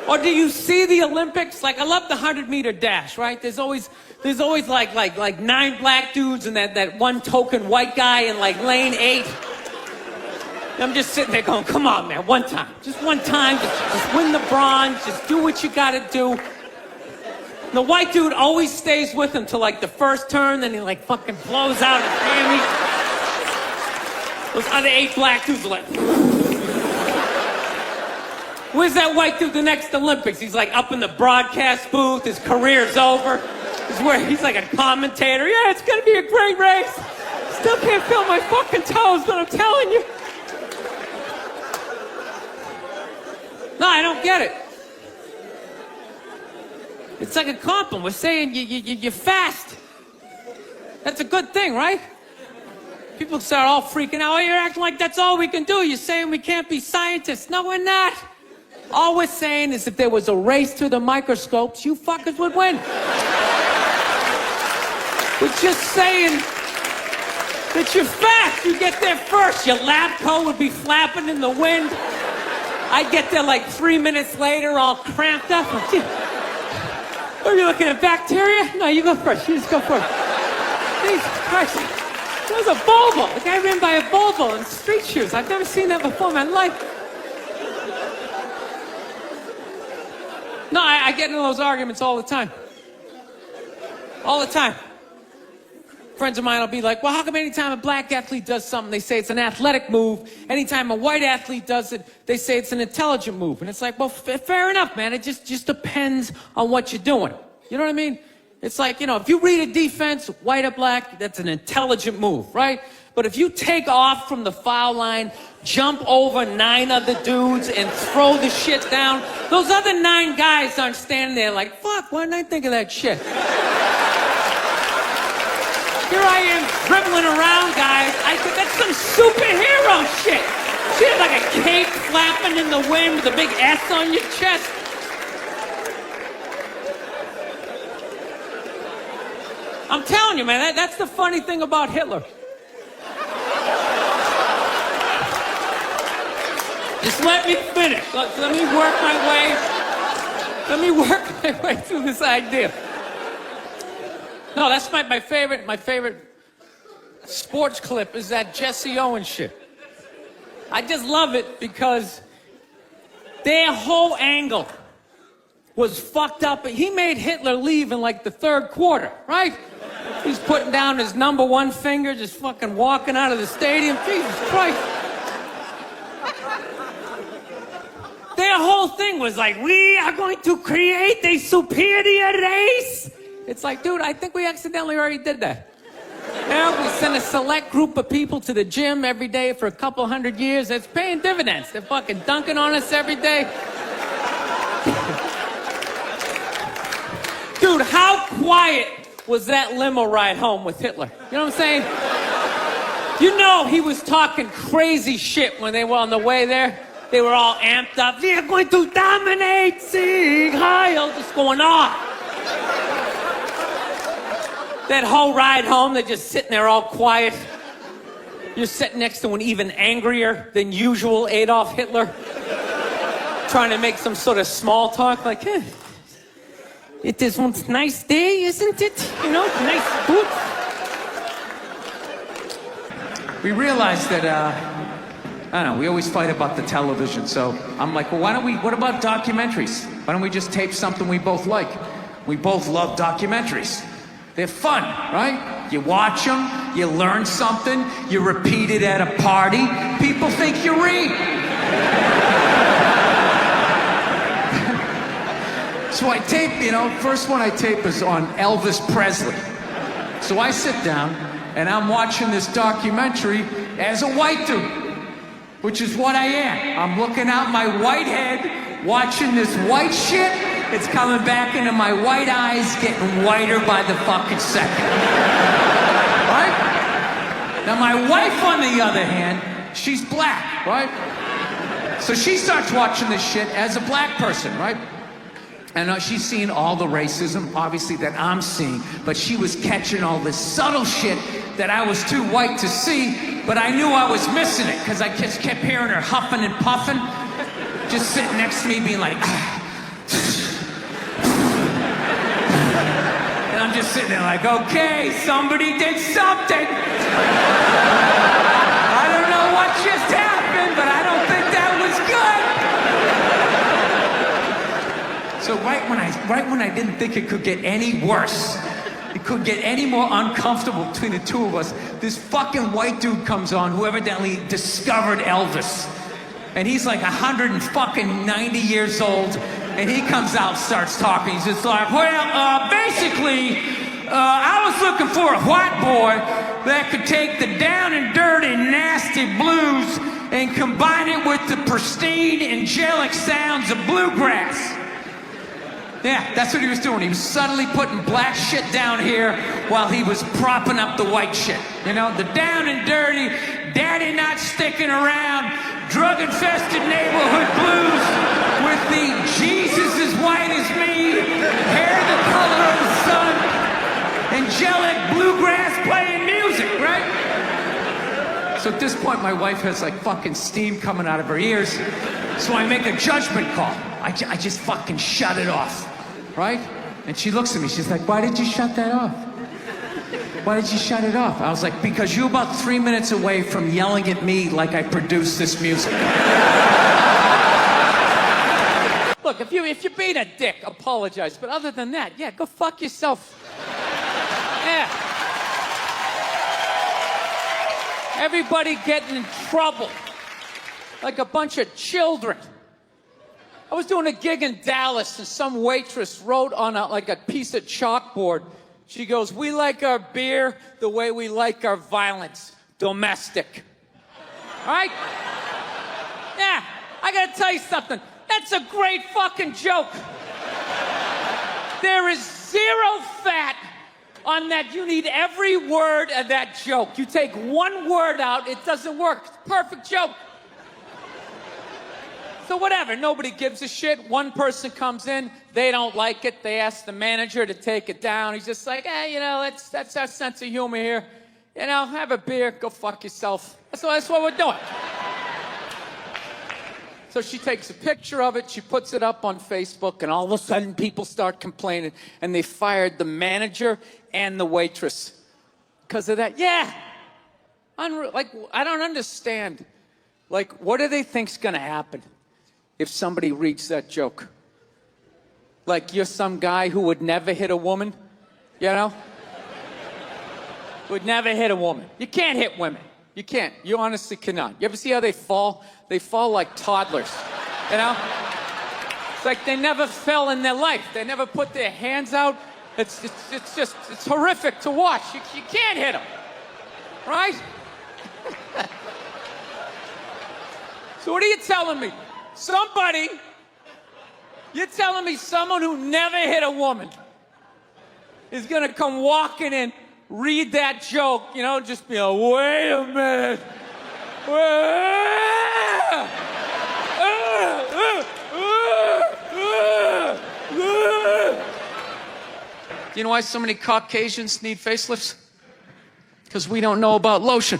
Speaker 2: Or do you see the Olympics? Like, I love the 100-meter dash, right? There's always like 9 black dudes and that one token white guy in like lane 8. And I'm just sitting there going, come on, man, one time. Just one time, just win the bronze, just do what you gotta do. The white dude always stays with him till like the first turn, then he like fucking blows out his hammy. Those other 8 black dudes are like... Where's that white dude the next Olympics? He's like up in the broadcast booth, his career's over. He's like a commentator. Yeah, it's gonna be a great race. Still can't feel my fucking toes, but I'm telling you. No, I don't get it. It's like a compliment. We're saying you're fast. That's a good thing, right? People start all freaking out. Oh, you're acting like that's all we can do. You're saying we can't be scientists. No, we're not. All we're saying is if there was a race to the microscopes, you fuckers would win. We're just saying that you're fast. You get there first. Your lab coat would be flapping in the wind. I'd get there like 3 minutes later, all cramped up. Are you looking at bacteria? No, you go first. You just go first. Jesus Christ. That was a Volvo. The guy ran by a Volvo in street shoes. I've never seen that before in my life. No, I get into those arguments all the time. All the time. Friends of mine will be like, well, how come anytime a black athlete does something, they say it's an athletic move? Anytime a white athlete does it, they say it's an intelligent move. And it's like, well, fair enough, man. It just depends on what you're doing. You know what I mean? It's like, you know, if you read a defense, white or black, that's an intelligent move, right? But if you take off from the foul line, jump over 9 other dudes, and throw the shit down, those other 9 guys aren't standing there like, fuck, why didn't I think of that shit? Here I am dribbling around, guys. That's some superhero shit. She had like a cape flapping in the wind with a big S on your chest. I'm telling you, man, that's the funny thing about Hitler. Just let me finish. Let me work my way through this idea. No, that's my favorite sports clip is that Jesse Owens shit. I just love it because their whole angle was fucked up. He made Hitler leave in like the 3rd quarter, right? He's putting down his number 1 finger, just fucking walking out of the stadium. Jesus Christ. Their whole thing was like, we are going to create a superior race. It's like, dude, I think we accidentally already did that. Yeah, we send a select group of people to the gym every day for a couple hundred years. It's paying dividends. They're fucking dunking on us every day. Dude, how quiet was that limo ride home with Hitler? You know what I'm saying? You know he was talking crazy shit when they were on the way there. They were all amped up. We are going to dominate, Sieg Heil, just going off. That whole ride home, they're just sitting there all quiet. You're sitting next to an even angrier than usual Adolf Hitler, trying to make some sort of small talk, like, it is one nice day, isn't it? You know, nice boots.
Speaker 1: We realized that, I don't know, we always fight about the television, so I'm like, well, what about documentaries? Why don't we just tape something we both like? We both love documentaries. They're fun, right? You watch them, you learn something, you repeat it at a party, people think you read. So I tape, you know, first one I tape is on Elvis Presley. So I sit down and I'm watching this documentary as a white dude, which is what I am. I'm looking out my white head, watching this white shit. It's coming back into my white eyes, getting whiter by the fucking second. Right? Now my wife, on the other hand, she's black, right? So she starts watching this shit as a black person, right? And she's seeing all the racism, obviously, that I'm seeing, but she was catching all this subtle shit that I was too white to see, but I knew I was missing it, because I just kept hearing her huffing and puffing, just sitting next to me being like, and I'm just sitting there like, okay, somebody did something. I don't know what just happened, but I don't think that was good. So right when I didn't think it could get any worse, it could get any more uncomfortable between the two of us, this fucking white dude comes on who evidently discovered Elvis. And he's like 190 years old, and he comes out and starts talking. He's just like, well, basically, I was looking for a white boy that could take the down and dirty, nasty blues and combine it with the pristine, angelic sounds of bluegrass. Yeah, that's what he was doing. He was subtly putting black shit down here while he was propping up the white shit. You know, the down and dirty, daddy not sticking around, drug-infested neighborhood blues with the Jesus as white as me, hair the color of the sun, angelic bluegrass playing music, right? So at this point, my wife has like fucking steam coming out of her ears. So I make a judgment call. I just fucking shut it off, right? And she looks at me, she's like, why did you shut that off? Why did you shut it off? I was like, because you're about 3 minutes away from yelling at me like I produced this music.
Speaker 2: Look, if you're being a dick, apologize. But other than that, yeah, go fuck yourself. Yeah. Everybody getting in trouble. Like a bunch of children.
Speaker 1: I was doing a gig in Dallas, and some waitress wrote on like a piece of chalkboard. She goes, "We like our beer the way we like our violence, domestic." All right? Yeah, I gotta tell you something. That's a great fucking joke. There is zero fat on that. You need every word of that joke. You take one word out, it doesn't work. It's a perfect joke. So whatever, nobody gives a shit. One person comes in, they don't like it. They ask the manager to take it down. He's just like, hey, you know, that's our sense of humor here. You know, have a beer, go fuck yourself. That's what we're doing. So she takes a picture of it, she puts it up on Facebook, and all of a sudden people start complaining, and they fired the manager and the waitress because of that. Yeah. Like, I don't understand. Like, what do they think's gonna happen if somebody reads that joke? Like, you're some guy who would never hit a woman, you know? Would never hit a woman. You can't hit women. You can't. You honestly cannot. You ever see how they fall? They fall like toddlers, you know? It's like they never fell in their life. They never put their hands out. It's horrific to watch. You can't hit them, right? So what are you telling me? You're telling me someone who never hit a woman is gonna come walking in, read that joke, you know, just be like, wait a minute. Do you know why so many Caucasians need facelifts? Because we don't know about lotion.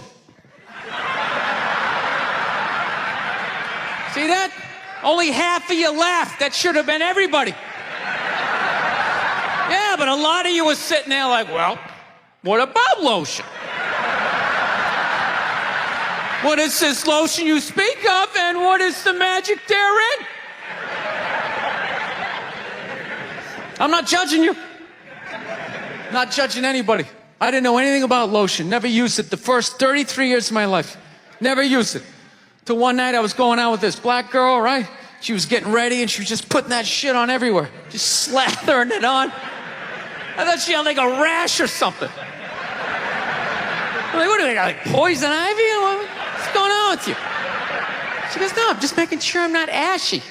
Speaker 1: See that? Only half of you laughed. That should have been everybody. Yeah, but a lot of you were sitting there like, well, what about lotion? What is this lotion you speak of, and what is the magic therein? I'm not judging you. Not judging anybody. I didn't know anything about lotion. Never used it the first 33 years of my life. Never used it. Till one night I was going out with this black girl, right? She was getting ready and she was just putting that shit on everywhere. Just slathering it on. I thought she had like a rash or something. I'm like, what do they got, like poison ivy? What's going on with you? She goes, no, I'm just making sure I'm not ashy.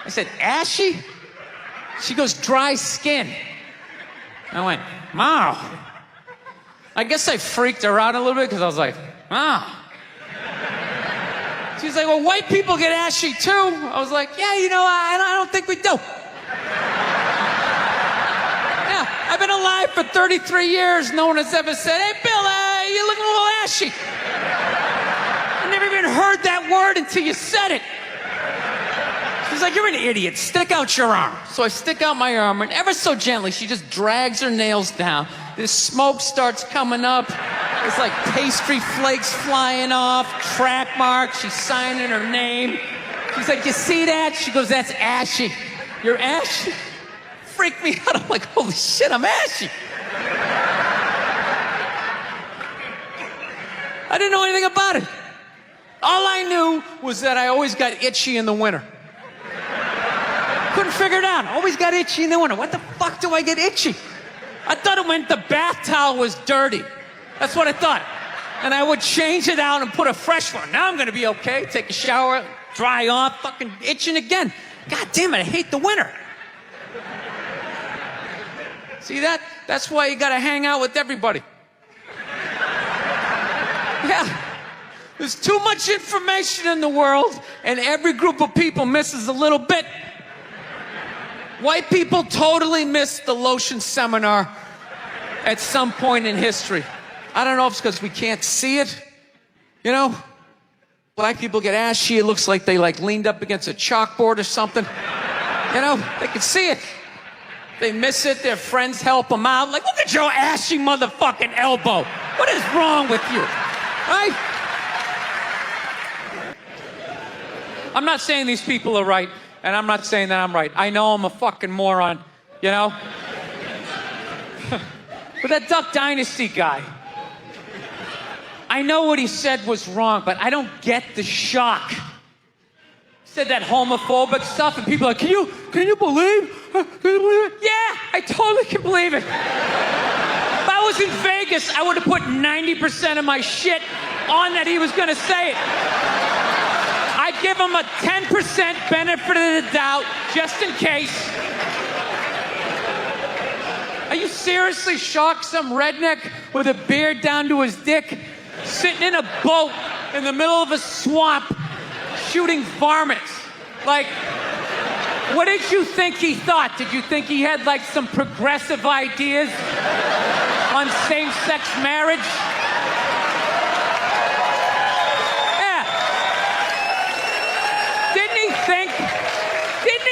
Speaker 1: I said, ashy? She goes, dry skin. I went, wow. I guess I freaked her out a little bit because I was like, wow. She's like, well, white people get ashy too. I was like, yeah, you know, I don't think we do. Yeah, I've been alive for 33 years. No one has ever said, hey, Bill, you're looking a little ashy. I never even heard that word until you said it. She's like, you're an idiot. Stick out your arm. So I stick out my arm, and ever so gently, she just drags her nails down. This smoke starts coming up. It's like pastry flakes flying off, track marks. She's signing her name. She's like, you see that? She goes, that's ashy. You're ashy? Freaked me out. I'm like, holy shit, I'm ashy. I didn't know anything about it. All I knew was that I always got itchy in the winter. Couldn't figure it out. Always got itchy in the winter. What the fuck do I get itchy? I thought it meant the bath towel was dirty. That's what I thought. And I would change it out and put a fresh one. Now I'm gonna be okay. Take a shower, dry off, fucking itching again. God damn it, I hate the winter. See that? That's why you gotta hang out with everybody. Yeah. There's too much information in the world, and every group of people misses a little bit. White people totally missed the lotion seminar at some point in history. I don't know if it's because we can't see it. You know? Black people get ashy. It looks like they leaned up against a chalkboard or something. You know? They can see it. They miss it. Their friends help them out. Like, look at your ashy motherfucking elbow. What is wrong with you? Right? I'm not saying these people are right, and I'm not saying that I'm right. I know I'm a fucking moron, you know? But that Duck Dynasty guy, I know what he said was wrong, but I don't get the shock.
Speaker 2: said that homophobic stuff, and people are like, can you believe? Can you believe it? Yeah, I totally can believe it. If I was in Vegas, I would have put 90% of my shit on that he was gonna say it. I'd give him a 10% benefit of the doubt, just in case. Are you seriously shocked some redneck with a beard down to his dick, sitting in a boat in the middle of a swamp, shooting varmints? Like, what did you think he thought? Did you think he had like some progressive ideas on same-sex marriage? Yeah. Didn't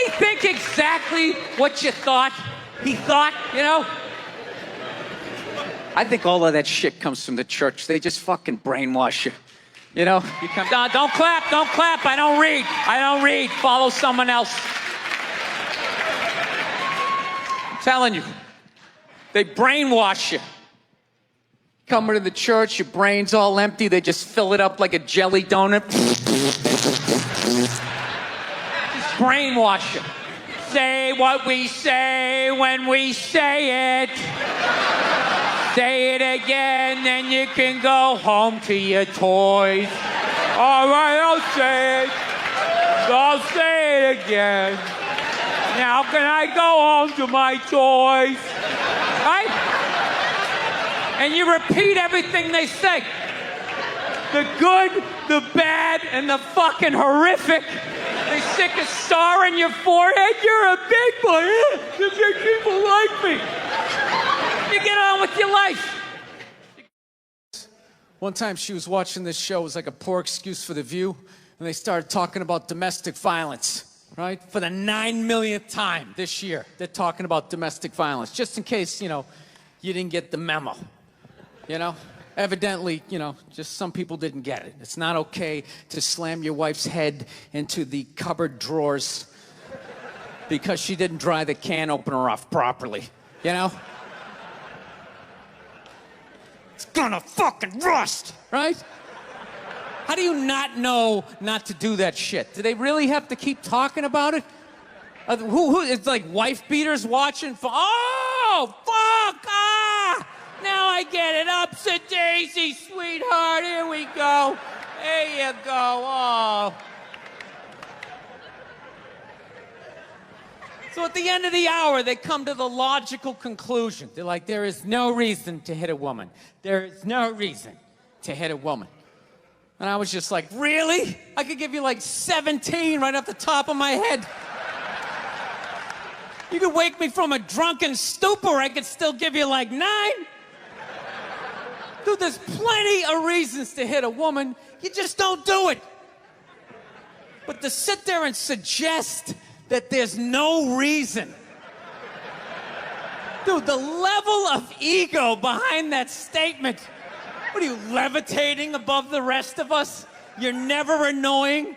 Speaker 2: he think exactly what you thought he thought, you know? I think all of that shit comes from the church. They just fucking brainwash you. You know, you come down, don't clap. I don't read. Follow someone else. I'm telling you, they brainwash you. Coming to the church, your brain's all empty. They just fill it up like a jelly donut. Just brainwash you. Say what we say when we say it. Say it again, then you can go home to your toys. All right, I'll say it. I'll say it again. Now can I go home to my toys? Right? And you repeat everything they say. The good, the bad, and the fucking horrific. They stick a star in your forehead. You're a big boy. The big people like me. You get on with your life.
Speaker 1: One time she was watching this show. It was like a poor excuse for The View. And they started talking about domestic violence, right? For the 9 millionth time this year, they're talking about domestic violence. Just in case, you know, you didn't get the memo. You know? Evidently, you know, just some people didn't get it. It's not okay to slam your wife's head into the cupboard drawers because she didn't dry the can opener off properly. You know? It's gonna fucking rust, right? How do you not know not to do that shit? Do they really have to keep talking about it? Who it's like wife beaters watching? Oh, fuck! Ah! Now I get it. Upset daisy, sweetheart. Here we go. There you go. Oh. So at the end of the hour, they come to the logical conclusion. They're like, there is no reason to hit a woman. There is no reason to hit a woman. And I was just like, really? I could give you like 17 right off the top of my head. You could wake me from a drunken stupor. I could still give you like 9. Dude, there's plenty of reasons to hit a woman. You just don't do it. But to sit there and suggest that there's no reason. Dude, the level of ego behind that statement. What are you, levitating above the rest of us? You're never annoying?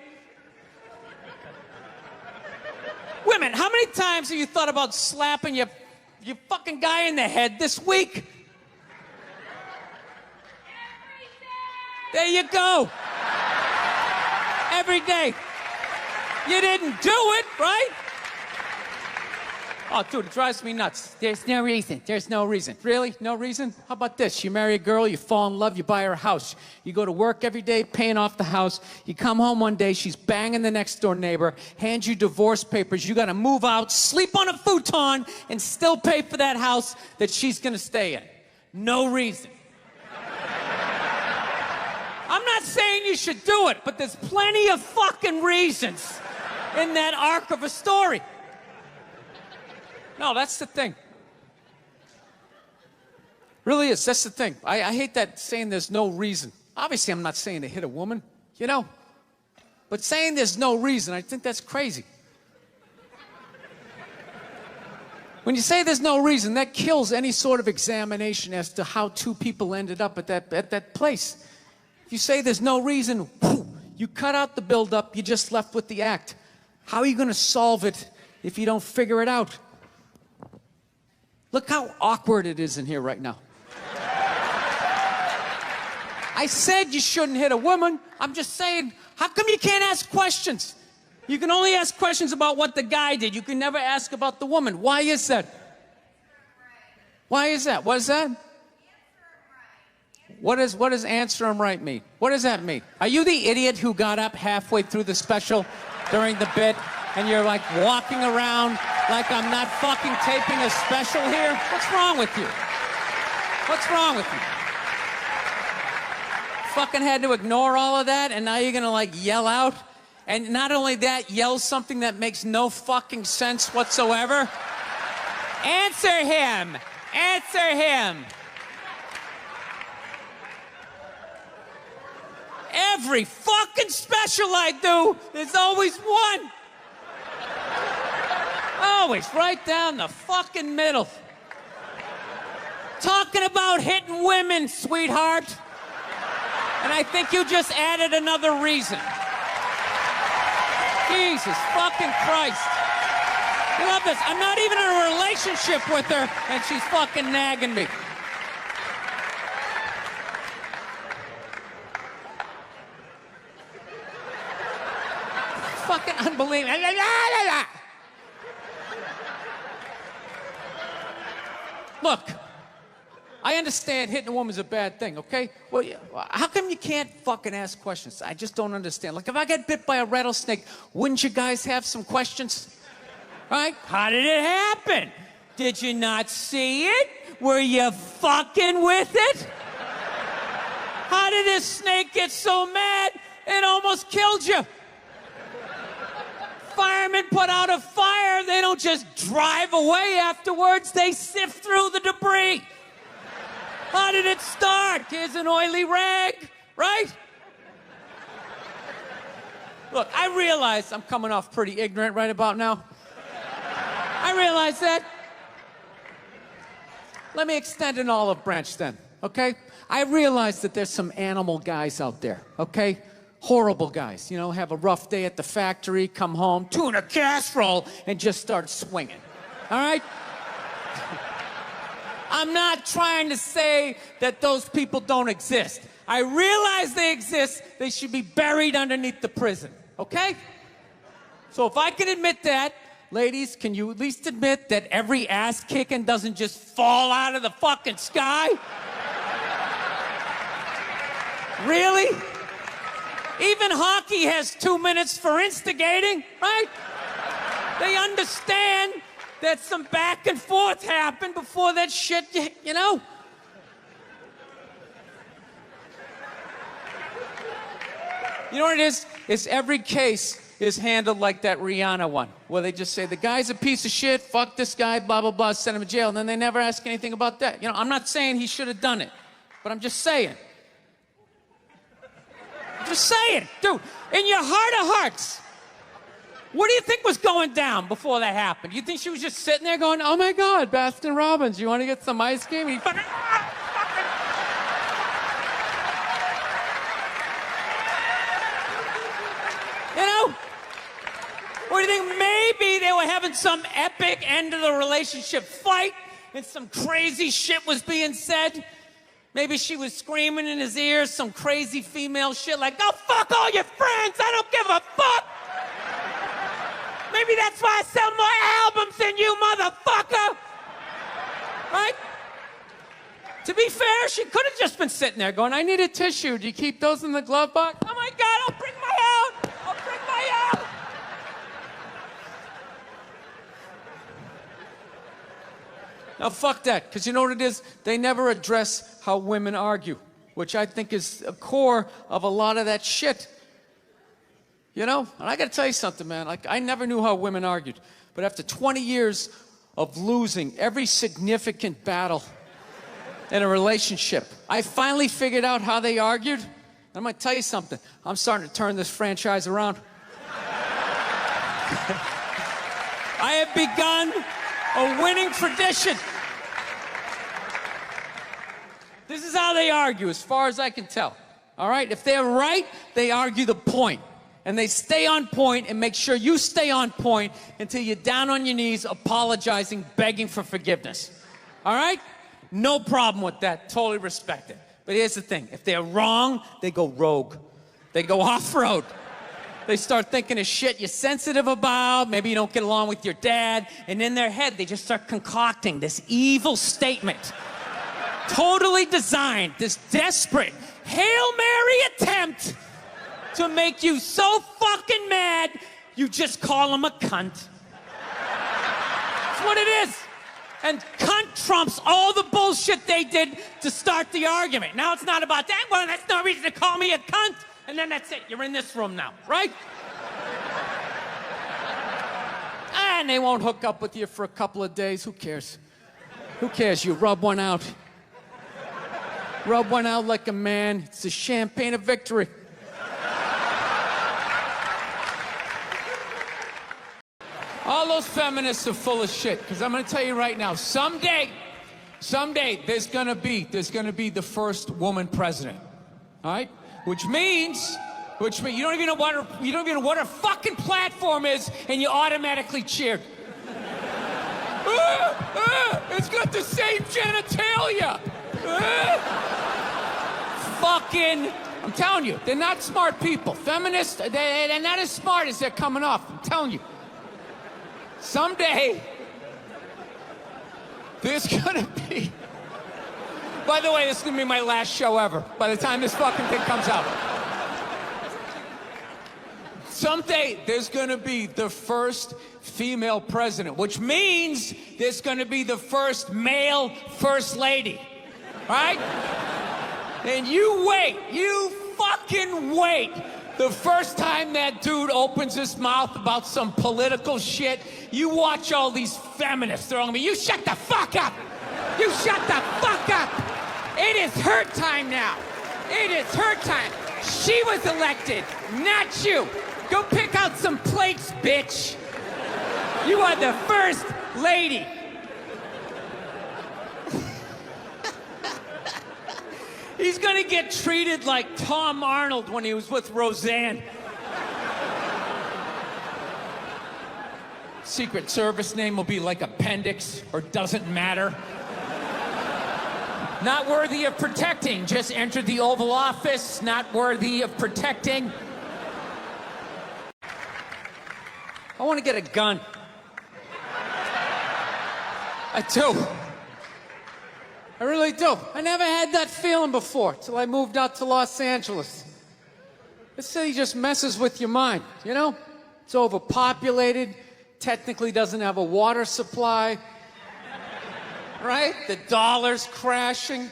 Speaker 1: Women, how many times have you thought about slapping your fucking guy in the head this week? There you go. Every day. You didn't do it, right? Oh, dude, it drives me nuts. There's no reason. There's no reason. Really? No reason? How about this? You marry a girl, you fall in love, you buy her a house. You go to work every day, paying off the house. You come home one day, she's banging the next door neighbor, hands you divorce papers. You got to move out, sleep on a futon, and still pay for that house that she's going to stay in. No reason. I'm not saying you should do it, but there's plenty of fucking reasons in that arc of a story. No, that's the thing. Really is. That's the thing. I hate that saying there's no reason. Obviously, I'm not saying to hit a woman, you know? But saying there's no reason, I think that's crazy. When you say there's no reason, that kills any sort of examination as to how two people ended up at that place. If you say there's no reason, whew, you cut out the build-up, you're just left with the act. How are you going to solve it if you don't figure it out? Look how awkward it is in here right now. I said you shouldn't hit a woman. I'm just saying, how come you can't ask questions?
Speaker 2: You can only ask questions about what the guy did. You can never ask about the woman. Why is that? Why is that? What is that? What does answer him right mean? What does that mean? Are you the idiot who got up halfway through the special during the bit and you're like walking around like I'm not fucking taping a special here? What's wrong with you? What's wrong with you? Fucking had to ignore all of that and now you're gonna like yell out? And not only that, yell something that makes no fucking sense whatsoever. Answer him! Answer him! Every fucking special I do, there's always one. Always right down the fucking middle. Talking about hitting women, sweetheart. And I think you just added another reason. Jesus fucking Christ. You love this. I'm not even in a relationship with her, and she's fucking nagging me. Fucking unbelievable. Look, I understand hitting a woman's a bad thing, okay? Well, how come you can't fucking ask questions? I just don't understand. Like, if I get bit by a rattlesnake, wouldn't you guys have some questions? Right? How did it happen? Did you not see it? Were you fucking with it? How did this snake get so mad it almost killed you? Firemen put out a fire, they don't just drive away afterwards, they sift through the debris. How did it start? Here's an oily rag, right? Look, I realize I'm coming off pretty ignorant right about now. I realize that. Let me extend an olive branch then, okay? I realize that there's some animal guys out there, okay? Horrible guys, you know, have a rough day at the factory, come home, tuna casserole, and just start swinging, all right? I'm not trying to say that those people don't exist. I realize they exist. They should be buried underneath the prison, okay? So if I can admit that, ladies, can you at least admit that every ass kicking doesn't just fall out of the fucking sky? Really? Even hockey has 2 minutes for instigating, right? They understand that some back and forth happened before that shit, you know? You know what it is? It's every case is handled like that Rihanna one, where they just say, the guy's a piece of shit, fuck this guy, blah, blah, blah, send him to jail, and then they never ask anything about that. You know, I'm not saying he should have done it, but I'm just saying. Just saying, dude, in your heart of hearts, what do you think was going down before that happened? You think she was just sitting there going, oh my God, Baskin Robbins, you want to get some ice cream? And he fucking, you know? Or do you think maybe they were having some epic end of the relationship fight and some crazy shit was being said? Maybe she was screaming in his ears some crazy female shit like, go fuck all your friends, I don't give a fuck. Maybe that's why I sell more albums than you, motherfucker. Right? To be fair, she could have just been sitting there going, I need a tissue. Do you keep those in the glove box? Oh my God, I'll bring my out. I'll bring my out. Now, fuck that, because you know what it is? They never address how women argue, which I think is a core of a lot of that shit. You know? And I gotta tell you something, man. Like, I never knew how women argued. But after 20 years of losing every significant battle in a relationship, I finally figured out how they argued. I'm gonna tell you something. I'm starting to turn this franchise around. I have begun a winning tradition. This is how they argue, as far as I can tell. All right? If they're right, they argue the point. And they stay on point and make sure you stay on point until you're down on your knees, apologizing, begging for forgiveness. All right? No problem with that. Totally respect it. But here's the thing. If they're wrong, they go rogue. They go off-road. They start thinking of shit you're sensitive about. Maybe you don't get along with your dad. And in their head, they just start concocting this evil statement. Totally designed, this desperate Hail Mary attempt to make you so fucking mad, you just call him a cunt. That's what it is. And cunt trumps all the bullshit they did to start the argument. Now it's not about that. Well, that's no reason to call me a cunt. And then that's it. You're in this room now, right? And they won't hook up with you for a couple of days. Who cares? Who cares? You rub one out. Rub one out like a man. It's the champagne of victory.
Speaker 3: All those feminists are full of shit, because I'm going to tell you right now, someday, there's going to be the first woman president. All right? Which means you don't even know what her fucking platform is, and you automatically cheered. It's got the same genitalia. Fucking, I'm telling you, they're not smart people. Feminists, they're not as smart as they're coming off. I'm telling you. Someday, there's gonna be... By the way, this is gonna be my last show ever, by the time this fucking thing comes out. Someday, there's gonna be the first female president, which means there's gonna be the first male first lady. Right? And you wait, you fucking wait. The first time that dude opens his mouth about some political shit, you watch all these feminists throwing me, you shut the fuck up! You shut the fuck up! It is her time now. It is her time. She was elected, not you. Go pick out some plates, bitch. You are the first lady. He's gonna get treated like Tom Arnold when he was with Roseanne. Secret Service name will be like Appendix or Doesn't Matter. Not worthy of protecting, just entered the Oval Office, not worthy of protecting. I want to get a gun. I do. I really do. I never had that feeling before till I moved out to Los Angeles. This city just messes with your mind, you know? It's overpopulated, technically doesn't have a water supply, right? The dollar's crashing.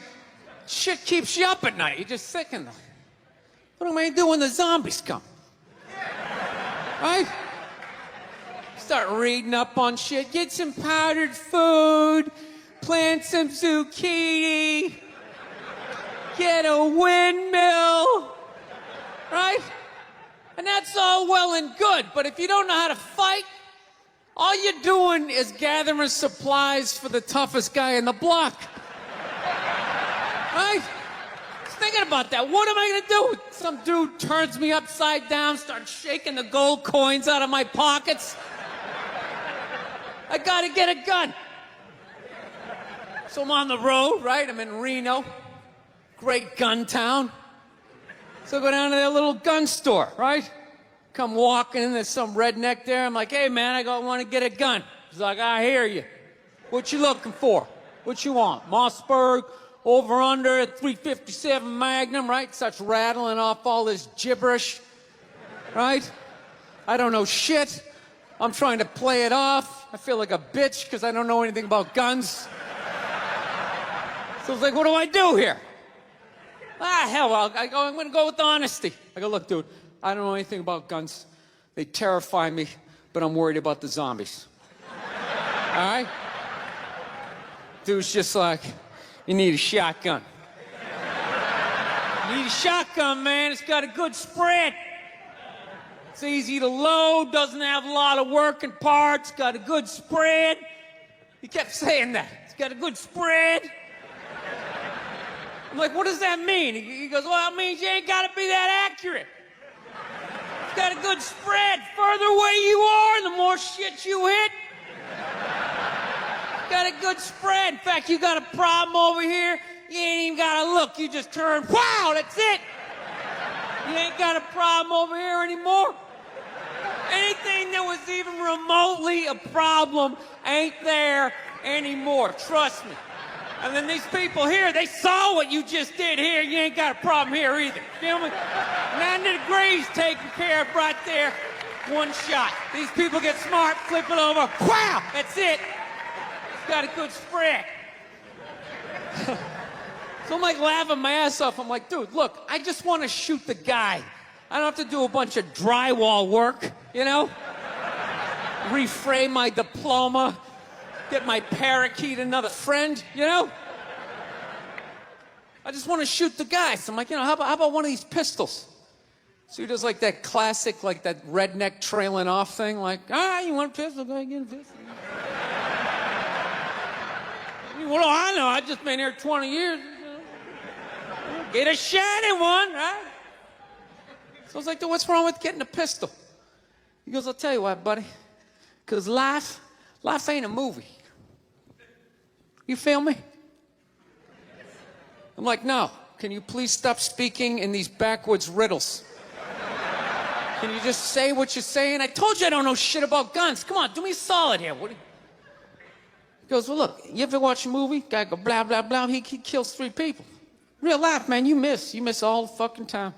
Speaker 3: Shit keeps you up at night. You're just thinking, what am I gonna do when the zombies come? Right? Start reading up on shit, get some powdered food, plant some zucchini, get a windmill, right? And that's all well and good, but if you don't know how to fight, all you're doing is gathering supplies for the toughest guy in the block. Right? Just thinking about that. What am I gonna do? Some dude turns me upside down, starts shaking the gold coins out of my pockets. I gotta get a gun. So I'm on the road, right? I'm in Reno. Great gun town. So I go down to their little gun store, right? Come walking in, there's some redneck there. I'm like, hey man, I want to get a gun. He's like, I hear you. What you looking for? What you want? Mossberg, over under, 357 Magnum, right? Starts rattling off all this gibberish, right? I don't know shit. I'm trying to play it off. I feel like a bitch because I don't know anything about guns. So I was like, what do I do here? Hell, I'm going to go with honesty. I go, look, dude, I don't know anything about guns. They terrify me, but I'm worried about the zombies. All right? Dude's just like, you need a shotgun. You need a shotgun, man. It's got a good spread. It's easy to load, doesn't have a lot of working parts, got a good spread. He kept saying that. It's got a good spread. I'm like, what does that mean? He goes, well, it means you ain't got to be that accurate. It's got a good spread. Further away you are, the more shit you hit. Got a good spread. In fact, you got a problem over here, you ain't even got to look. You just turn, wow, that's it. You ain't got a problem over here anymore.
Speaker 2: Anything that was even remotely a problem ain't there anymore. Trust me. And then these people here, they saw what you just did here. You ain't got a problem here either. Feel me? 90 degrees taken care of right there. One shot. These people get smart, flip it over. Wow! That's it. It's got a good spread. So I'm like laughing my ass off. I'm like, dude, look, I just want to shoot the guy. I don't have to do a bunch of drywall work, you know? Reframe my diploma, get my parakeet another friend, you know? I just want to shoot the guy. So I'm like, you know, how about one of these pistols? So he does like that classic, like that redneck trailing off thing, like, you want a pistol? Go ahead, get a pistol. What do I know? I've just been here 20 years. Get a shiny one, right? So I was like, dude, what's wrong with getting a pistol? He goes, I'll tell you what, buddy. Because life ain't a movie. You feel me? I'm like, no. Can you please stop speaking in these backwoods riddles? Can you just say what you're saying? I told you I don't know shit about guns. Come on, do me a solid here. He goes, well, look, you ever watch a movie? Guy go blah, blah, blah. He kills 3 people. Real life, man, you miss. You miss all the fucking time.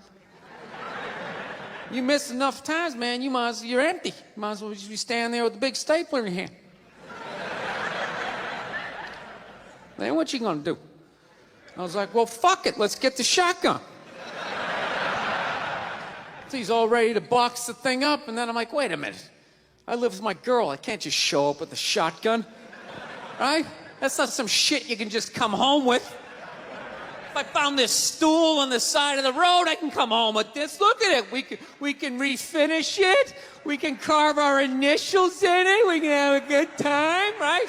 Speaker 2: You miss enough times, man, you're empty. You might as well just be standing there with a big stapler in your hand. Then what you gonna do? I was like, well, fuck it, let's get the shotgun. So he's all ready to box the thing up, and then I'm like, wait a minute. I live with my girl, I can't just show up with a shotgun. Right? That's not some shit you can just come home with. If I found this stool on the side of the road, I can come home with this. Look at it. We can refinish it. We can carve our initials in it. We can have a good time, right?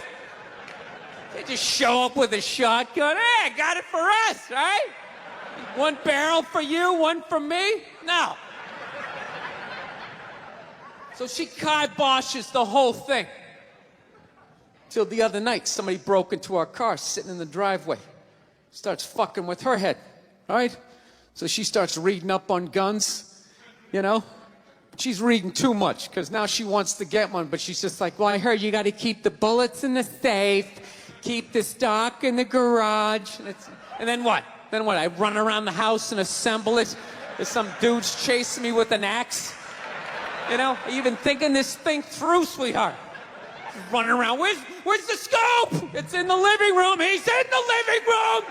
Speaker 2: They just show up with a shotgun. Hey, I got it for us, right? One barrel for you, one for me? No. So she kiboshes the whole thing. Till the other night, somebody broke into our car sitting in the driveway. Starts fucking with her head, right? So she starts reading up on guns, you know? She's reading too much, because now she wants to get one, but she's just like, well, I heard you got to keep the bullets in the safe, keep the stock in the garage. And then what? Then what? I run around the house and assemble it? There's some dude's chasing me with an axe? You know? Are you even thinking this thing through, sweetheart? Running around. Where's the scope? It's in the living room. He's in the living room.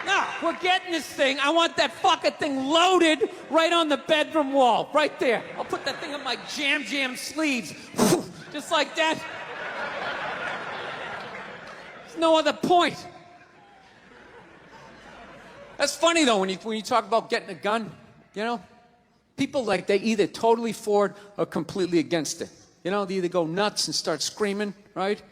Speaker 2: No, we're getting this thing. I want that fucking thing loaded right on the bedroom wall. Right there. I'll put that thing on my jam sleeves. Just like that. There's no other point. That's funny, though, when you talk about getting a gun, you know? People, like, they either totally for it or completely against it. You know, they either go nuts and start screaming, right?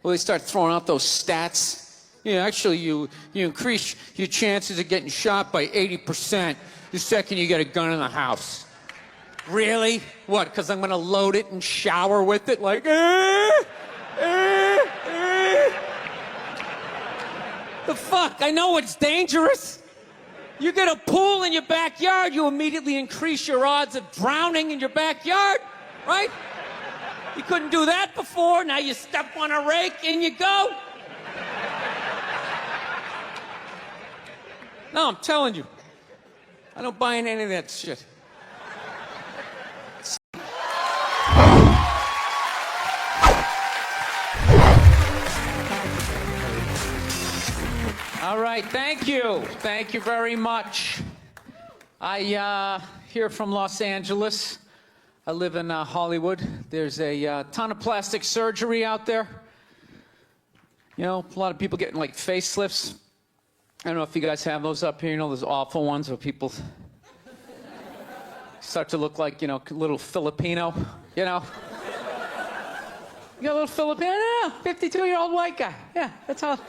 Speaker 2: Or they start throwing out those stats. Yeah, actually, you increase your chances of getting shot by 80% the second you get a gun in the house. Really? What, because I'm going to load it and shower with it? Like, The fuck? I know it's dangerous. You get a pool in your backyard, you immediately increase your odds of drowning in your backyard, right? You couldn't do that before, now you step on a rake, in you go. No, I'm telling you, I don't buy into any of that shit. All right, thank you. Thank you very much. I here from Los Angeles. I live in Hollywood. There's a ton of plastic surgery out there. You know, a lot of people getting like facelifts. I don't know if you guys have those up here. You know, those awful ones where people start to look like, you know, a little Filipino, you know. You got a little Filipino? Yeah, 52-year-old white guy. Yeah, that's how.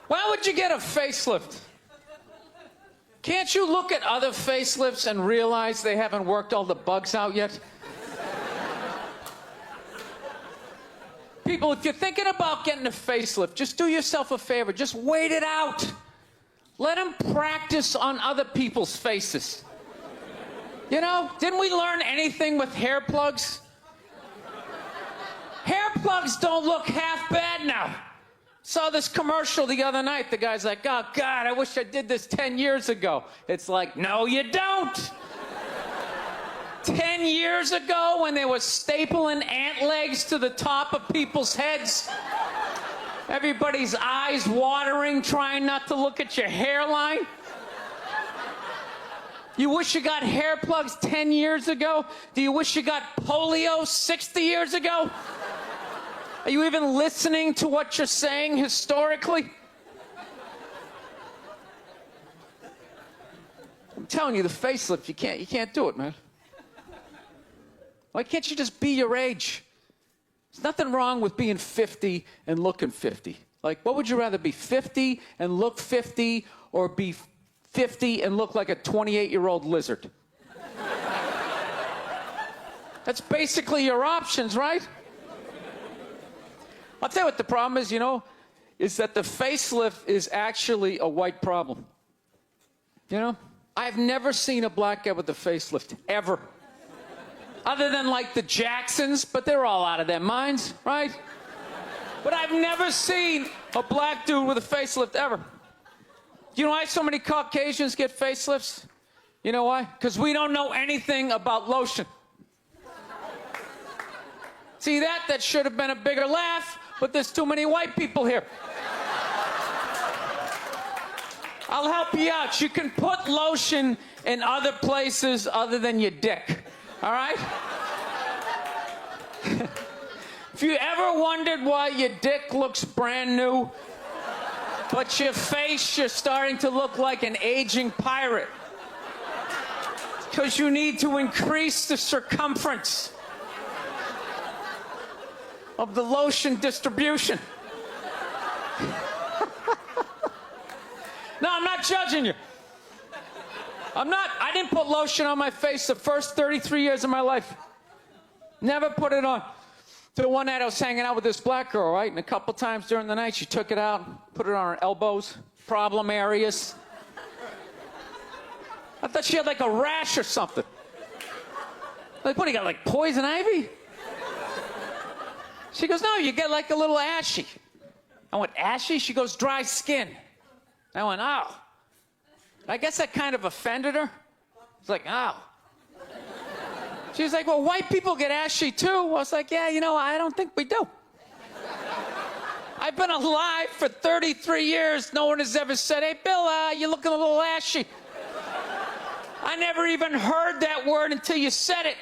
Speaker 2: Why would you get a facelift? Can't you look at other facelifts and realize they haven't worked all the bugs out yet? People, if you're thinking about getting a facelift, just do yourself a favor. Just wait it out. Let them practice on other people's faces. You know, didn't we learn anything with hair plugs? Hair plugs don't look half bad now. Saw this commercial the other night. The guy's like, oh, God, I wish I did this 10 years ago. It's like, no, you don't. 10 years ago, when they were stapling ant legs to the top of people's heads, everybody's eyes watering, trying not to look at your hairline. You wish you got hair plugs 10 years ago? Do you wish you got polio 60 years ago? Are you even listening to what you're saying historically? I'm telling you, the facelift, you can't do it, man. Why can't you just be your age? There's nothing wrong with being 50 and looking 50. Like, what would you rather be, 50 and look 50, or be 50 and look like a 28-year-old lizard? That's basically your options, right? I'll tell you what the problem is, you know, is that the facelift is actually a white problem. You know? I've never seen a black guy with a facelift, ever. Other than, like, the Jacksons, but they're all out of their minds, right? But I've never seen a black dude with a facelift, ever. You know why so many Caucasians get facelifts? You know why? Because we don't know anything about lotion. See that? That should have been a bigger laugh, but there's too many white people here. I'll help you out. You can put lotion in other places other than your dick. All right? If you ever wondered why your dick looks brand new, but your face, you're starting to look like an aging pirate, because you need to increase the circumference of the lotion distribution. No, I'm not judging you. I didn't put lotion on my face the first 33 years of my life. Never put it on. To the one night I was hanging out with this black girl, right? And a couple times during the night, she took it out, put it on her elbows, problem areas. I thought she had like a rash or something. Like, what do you got, like poison ivy? She goes, no, you get like a little ashy. I went, ashy? She goes, dry skin. I went, oh. I guess that kind of offended her. It's like, oh. She was like, well, white people get ashy too. I was like, yeah, you know, I don't think we do. I've been alive for 33 years. No one has ever said, hey, Bill, you're looking a little ashy. I never even heard that word until you said it.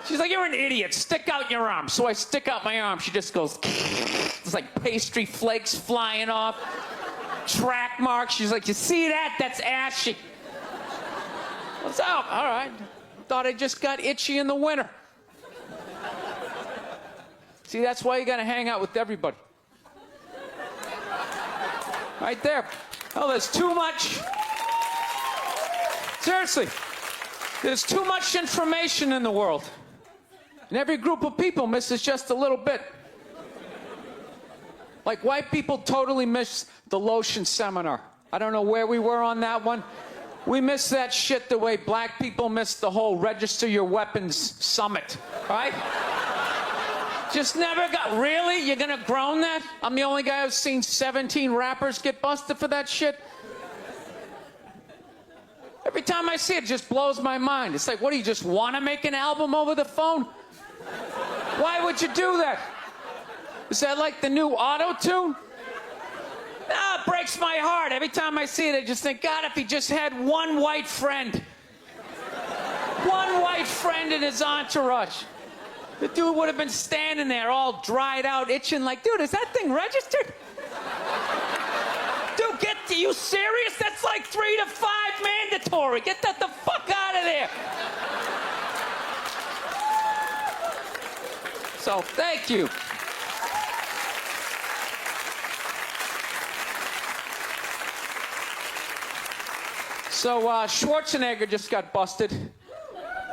Speaker 2: She's like, you're an idiot. Stick out your arm. So I stick out my arm. She just goes, it's like pastry flakes flying off. Track marks. She's like, you see that? That's ashy. What's up? All right. Thought I just got itchy in the winter. See, that's why you gotta hang out with everybody. Right there. Oh, there's too much. Seriously. There's too much information in the world. And every group of people misses just a little bit. Like, white people totally missed the lotion seminar. I don't know where we were on that one. We missed that shit the way black people missed the whole register your weapons summit, right? Just never got, really? You're gonna groan that? I'm the only guy who's seen 17 rappers get busted for that shit? Every time I see it, it just blows my mind. It's like, what, do you just want to make an album over the phone? Why would you do that? Is that like the new auto-tune? No, it breaks my heart. Every time I see it, I just think, God, if he just had one white friend. One white friend in his entourage. The dude would have been standing there all dried out, itching like, dude, is that thing registered? Dude, are you serious? That's like 3 to 5 mandatory. Get that the fuck out of there. So, thank you. So, Schwarzenegger just got busted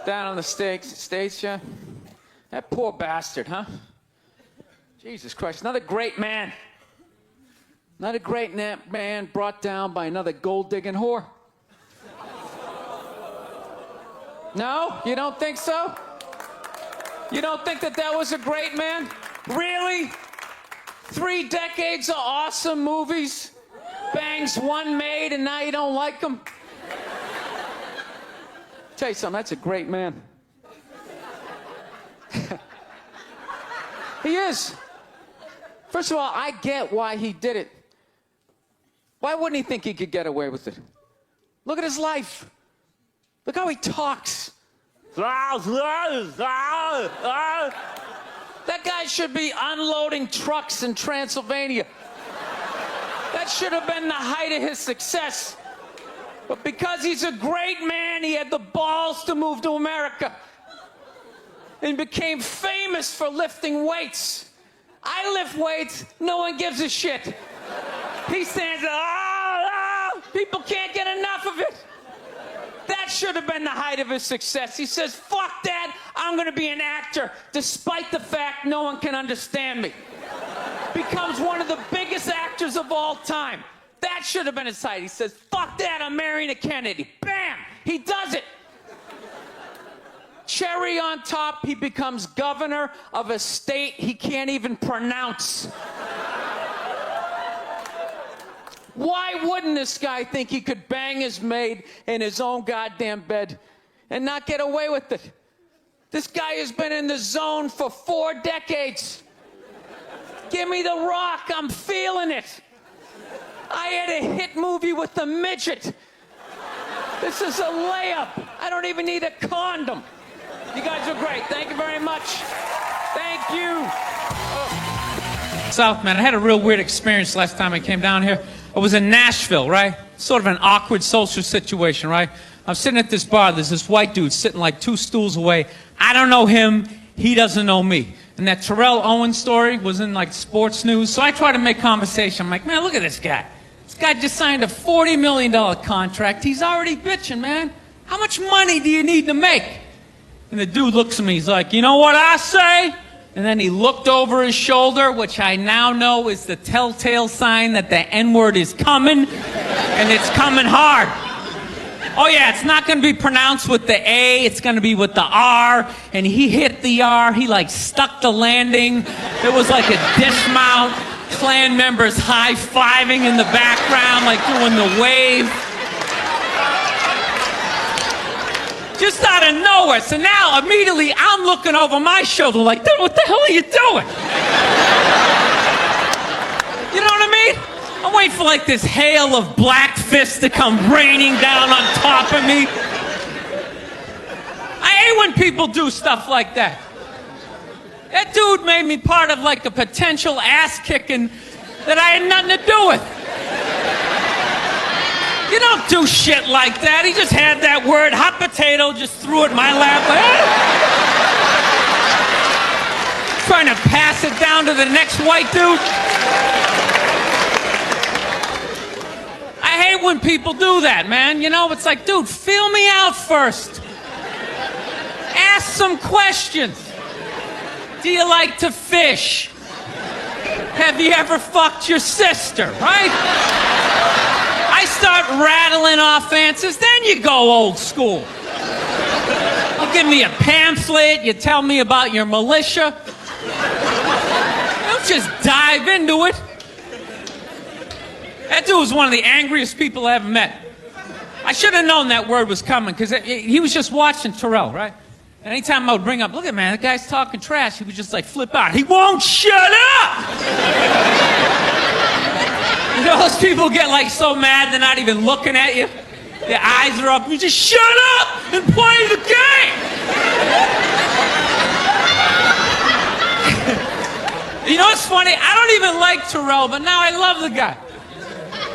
Speaker 2: down on the States, yeah? That poor bastard, huh? Jesus Christ, another great man.
Speaker 1: Not a great man brought down by another gold-digging whore. No? You don't think so? You don't think that was a great man? Really? 3 decades of awesome movies? Bangs one made and now you don't like him? Tell you something, that's a great man. He is. First of all, I get why he did it. Why wouldn't he think he could get away with it? Look at his life. Look how he talks. That guy should be unloading trucks in Transylvania. That should have been the height of his success. But because he's a great man, he had the balls to move to America and became famous for lifting weights. I lift weights, no one gives a shit. He stands there, people can't get enough of it. That should have been the height of his success. He says, fuck that, I'm gonna be an actor, despite the fact no one can understand me. Becomes one of the biggest actors of all time. That should have been his height. He says, fuck that, I'm marrying a Kennedy. Bam, he does it. Cherry on top, he becomes governor of a state he can't even pronounce. Why wouldn't this guy think he could bang his maid in his own goddamn bed and not get away with it? This guy has been in the zone for 4 decades. Give me the rock, I'm feeling it. I had a hit movie with the midget. This is a layup. I don't even need a condom. You guys are great. Thank you very much. Thank you.
Speaker 2: South, man, I had a real weird experience last time I came down here. I was in Nashville, right? Sort of an awkward social situation, right? I'm sitting at this bar. There's this white dude sitting like 2 stools away. I don't know him. He doesn't know me. And that Terrell Owens story was in like sports news. So I try to make conversation. I'm like, man, look at this guy. This guy just signed a $40 million contract. He's already bitching, man. How much money do you need to make? And the dude looks at me. He's like, you know what I say? And then he looked over his shoulder, which I now know is the telltale sign that the N-word is coming, and it's coming hard. Oh yeah, it's not going to be pronounced with the A, it's going to be with the R, and he hit the R, he like stuck the landing. There was like a dismount, Klan members high-fiving in the background, like doing the wave. Just out of nowhere. So now, immediately, I'm looking over my shoulder like, dude, what the hell are you doing? You know what I mean? I'm waiting for like this hail of black fists to come raining down on top of me. I hate when people do stuff like that. That dude made me part of like a potential ass kicking that I had nothing to do with. You don't do shit like that. He just had that word, hot potato, just threw it in my lap. Trying to pass it down to the next white dude. I hate when people do that, man. You know, it's like, dude, feel me out first. Ask some questions. Do you like to fish? Have you ever fucked your sister, right? I start rattling off answers, then you go old school. You give me a pamphlet, you tell me about your militia. Don't just dive into it. That dude was one of the angriest people I ever met. I should have known that word was coming, because he was just watching Terrell, right? And anytime I would bring up, look at man, that guy's talking trash, he would just like flip out. He won't shut up! You know, those people get like so mad they're not even looking at you. Their eyes are up. You just shut up and play the game. You know what's funny? I don't even like Terrell, but now I love the guy.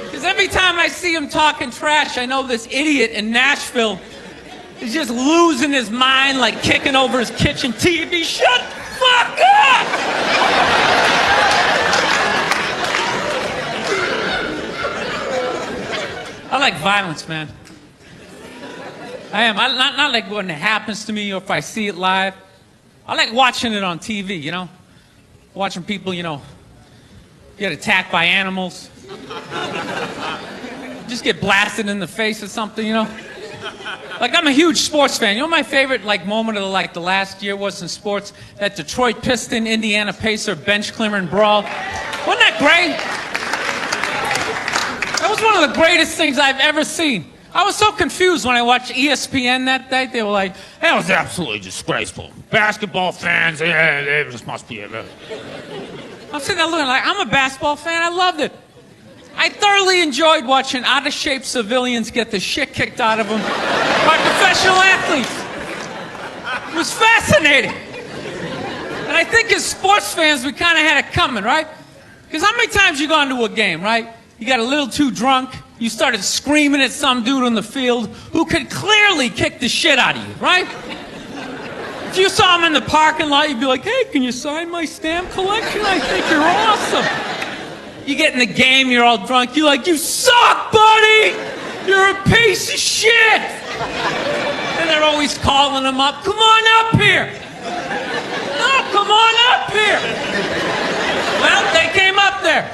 Speaker 2: Because every time I see him talking trash, I know this idiot in Nashville is just losing his mind, like kicking over his kitchen TV. Shut the fuck up! I like violence, man. I am. Not like when it happens to me or if I see it live. I like watching it on TV, you know? Watching people, you know,
Speaker 1: get attacked by animals. Just get blasted in the face or something, you know? Like, I'm a huge sports fan. You know my favorite, like, moment of, like, the last year was in sports? That Detroit Piston, Indiana Pacer bench clearing brawl. Wasn't that great? That was one of the greatest things I've ever seen. I was so confused when I watched ESPN that day. They were like, that was absolutely disgraceful. Basketball fans, they just must be... I'm sitting there looking like, I'm a basketball fan. I loved it. I thoroughly enjoyed watching out-of-shape civilians get the shit kicked out of them by professional athletes. It was fascinating. And I think as sports fans, we kind of had it coming, right? Because how many times you gone to a game, right? You got a little too drunk. You started screaming at some dude on the field who could clearly kick the shit out of you, right? If you saw him in the parking lot, you'd be like, hey, can you sign my stamp collection? I think you're awesome. You get in the game, you're all drunk. You're like, you suck, buddy! You're a piece of shit! And they're always calling him up. Come on up here! No, come on up here! Well, they came up there.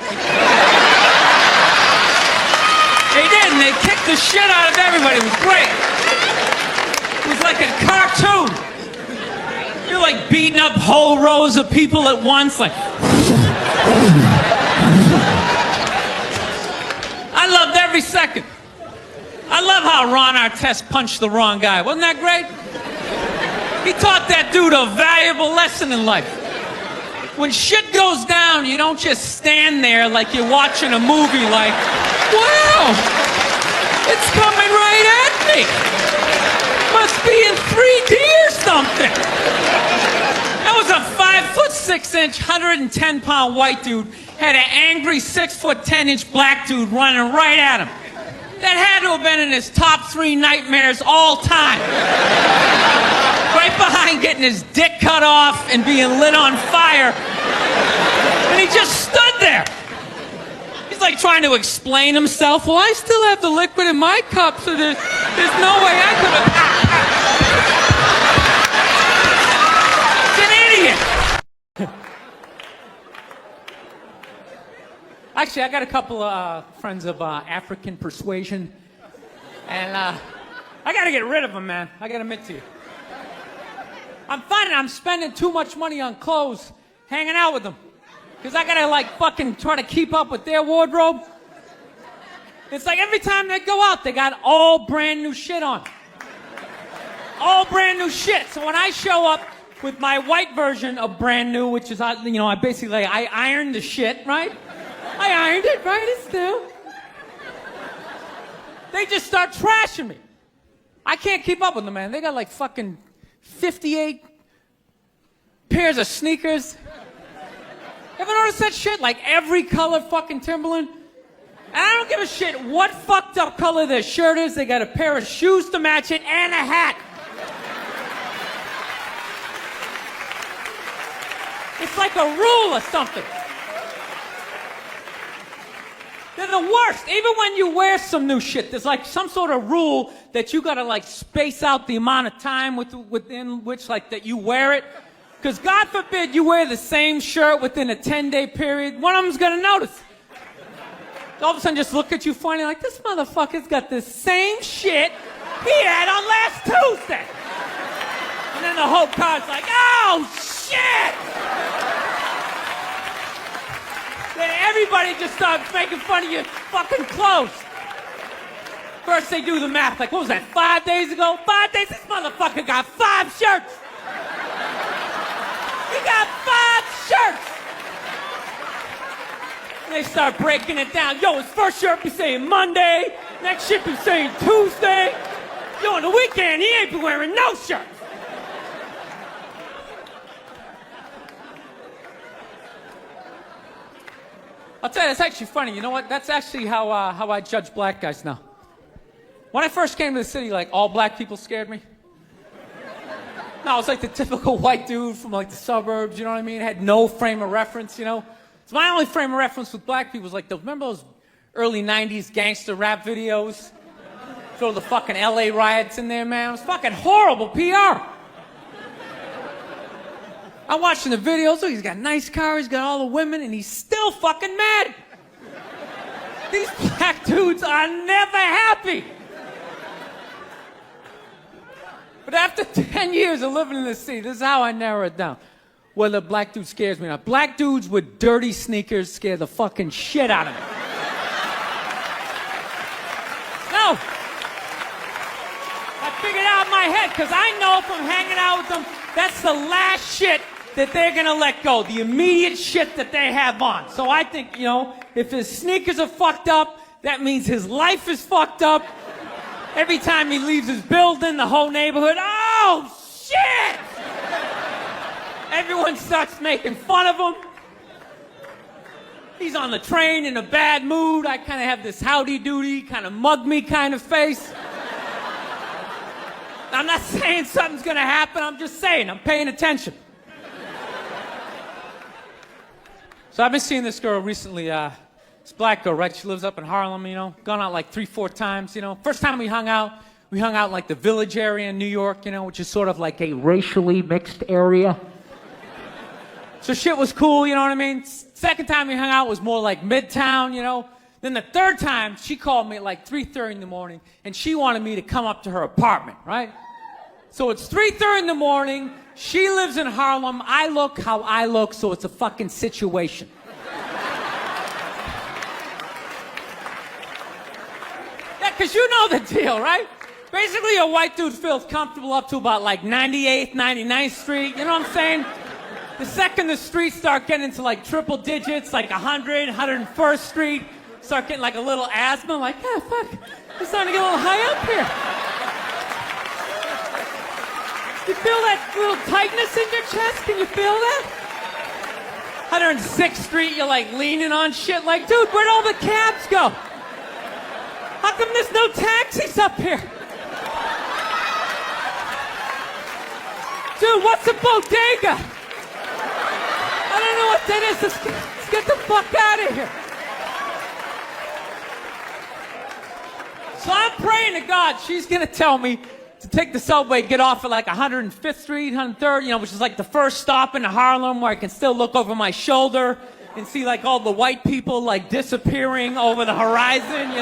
Speaker 1: They did, and they kicked the shit out of everybody. It was great. It was like a cartoon. You're like beating up whole rows of people at once, like... I loved every second. I love how Ron Artest punched the wrong guy. Wasn't that great? He taught that dude a valuable lesson in life. When shit goes down, you don't just stand there like you're watching a movie like, wow, it's coming right at me. Must be in 3D or something. That was a 5'6", 110-pound white dude had an angry 6'10" black dude running right at him. That had to have been in his top 3 nightmares all time. Right behind getting his dick cut off and being lit on fire. And he just stood there. He's like trying to explain himself. Well, I still have the liquid in my cup, so there's no way I could have... He's an idiot. Actually, I got a couple of friends of African persuasion, and I got to get rid of them, man. I got to admit to you. I'm finding I'm spending too much money on clothes hanging out with them, because I got to, like, fucking try to keep up with their wardrobe. It's like every time they go out, they got all brand new shit on. All brand new shit. So when I show up with my white version of brand new, which is, you know, I basically, I ironed the shit, right? I ironed it, right? It's new. They just start trashing me. I can't keep up with them, man. They got like fucking 58 pairs of sneakers. Ever notice that shit? Like every color fucking Timberland? And I don't give a shit what fucked up color their shirt is. They got a pair of shoes to match it and a hat. It's like a rule or something. They're the worst. Even when you wear some new shit, there's like some sort of rule that you gotta like space out the amount of time within which like that you wear it. Because God forbid you wear the same shirt within a 10-day period, one of them's gonna notice. All of a sudden just look at you funny like, this motherfucker's got the same shit he had on last Tuesday. And then the whole car's like, oh shit! Then everybody just starts making fun of your fucking clothes. First they do the math, like, what was that, 5 days ago? 5 days? This motherfucker got 5 shirts! He got 5 shirts! And they start breaking it down. Yo, his first shirt be saying Monday, next shirt be saying Tuesday. Yo, on the weekend, he ain't be wearing no shirts. I'll tell you, that's actually funny. You know what? That's actually how I judge black guys now. When I first came to the city, like, all black people scared me. No, I was like the typical white dude from, like, the suburbs, you know what I mean? Had no frame of reference, you know? So my only frame of reference with black people was, like, remember those early 90s gangster rap videos? Throw the fucking LA riots in there, man. It was fucking horrible PR.
Speaker 2: I'm watching the videos. Look, he's got a nice car, he's got all the women, and he's still fucking mad. These black dudes are never happy. But after 10 years of living in the city, this is how I narrow it down. Whether a black dude scares me or not. Black dudes with dirty sneakers scare the fucking shit out of me. No. I figured out in my head, because I know from hanging out with them, that's the last shit that they're gonna let go. The immediate shit that they have on. So I think, if his sneakers are fucked up, that means his life is fucked up. Every time he leaves his building, the whole neighborhood, oh, shit! Everyone starts making fun of him. He's on the train in a bad mood. I kind of have this howdy-doody, kind of mug-me kind of face. I'm not saying something's gonna happen, I'm just saying, I'm paying attention. So I've been seeing this girl recently, this black girl, right? She lives up in Harlem, gone out like 3-4 times, First time we hung out in like the Village area in New York, which is sort of like a racially mixed area. So shit was cool, you know what I mean? Second time we hung out was more like Midtown, Then the third time, she called me at like 3:30 in the morning, and she wanted me to come up to her apartment, right? So it's 3:30 in the morning, she lives in Harlem, I look how I look, so it's a fucking situation. Yeah, because you know the deal, right? Basically, a white dude feels comfortable up to about like 98th, 99th Street, you know what I'm saying? The second the streets start getting into like triple digits, like 100, 101st Street, start getting like a little asthma, like, yeah, fuck, it's starting to get a little high up here. You feel that little tightness in your chest? Can you feel that? 106th Street, you're like leaning on shit, like, dude, where'd all the cabs go? How come there's no taxis up here? Dude, what's a bodega? I don't know what that is. Let's get the fuck out of here. So I'm praying to God she's going to tell me to take the subway, get off at like 105th Street, 103rd, which is like the first stop in Harlem where I can still look over my shoulder and see like all the white people like disappearing over the horizon,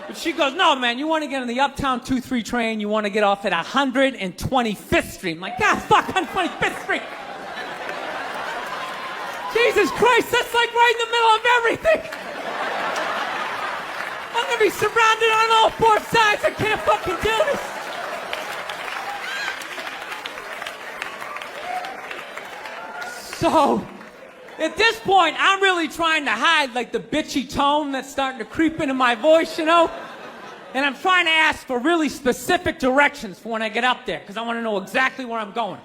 Speaker 2: But she goes, no, man, you want to get on the Uptown 2-3 train, you want to get off at 125th Street. I'm like, God, fuck, 125th Street. Jesus Christ, that's like right in the middle of everything. I'm gonna be surrounded on all four sides. I can't fucking do this. So, at this point, I'm really trying to hide like the bitchy tone that's starting to creep into my voice, And I'm trying to ask for really specific directions for when I get up there, because I want to know exactly where I'm going.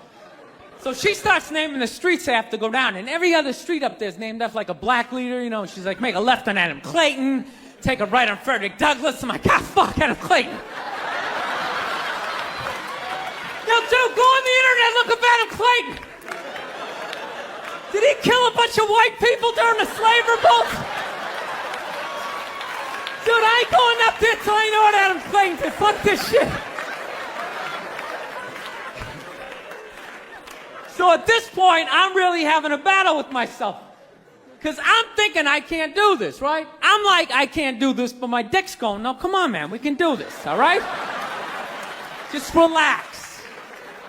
Speaker 2: So she starts naming the streets I have to go down, and every other street up there is named after like a black leader, She's like, make a left on Adam Clayton, take a right on Frederick Douglass. I'm like, ah, fuck, Adam Clayton. Yo, dude, go on the internet, look up Adam Clayton. Did he kill a bunch of white people during the slave revolt? Dude, I ain't going up there till I know what Adam Clayton did. Fuck this shit. So at this point, I'm really having a battle with myself. Because I'm thinking I can't do this, right? I'm like, I can't do this, but my dick's going, no, come on, man, we can do this, all right? Just relax.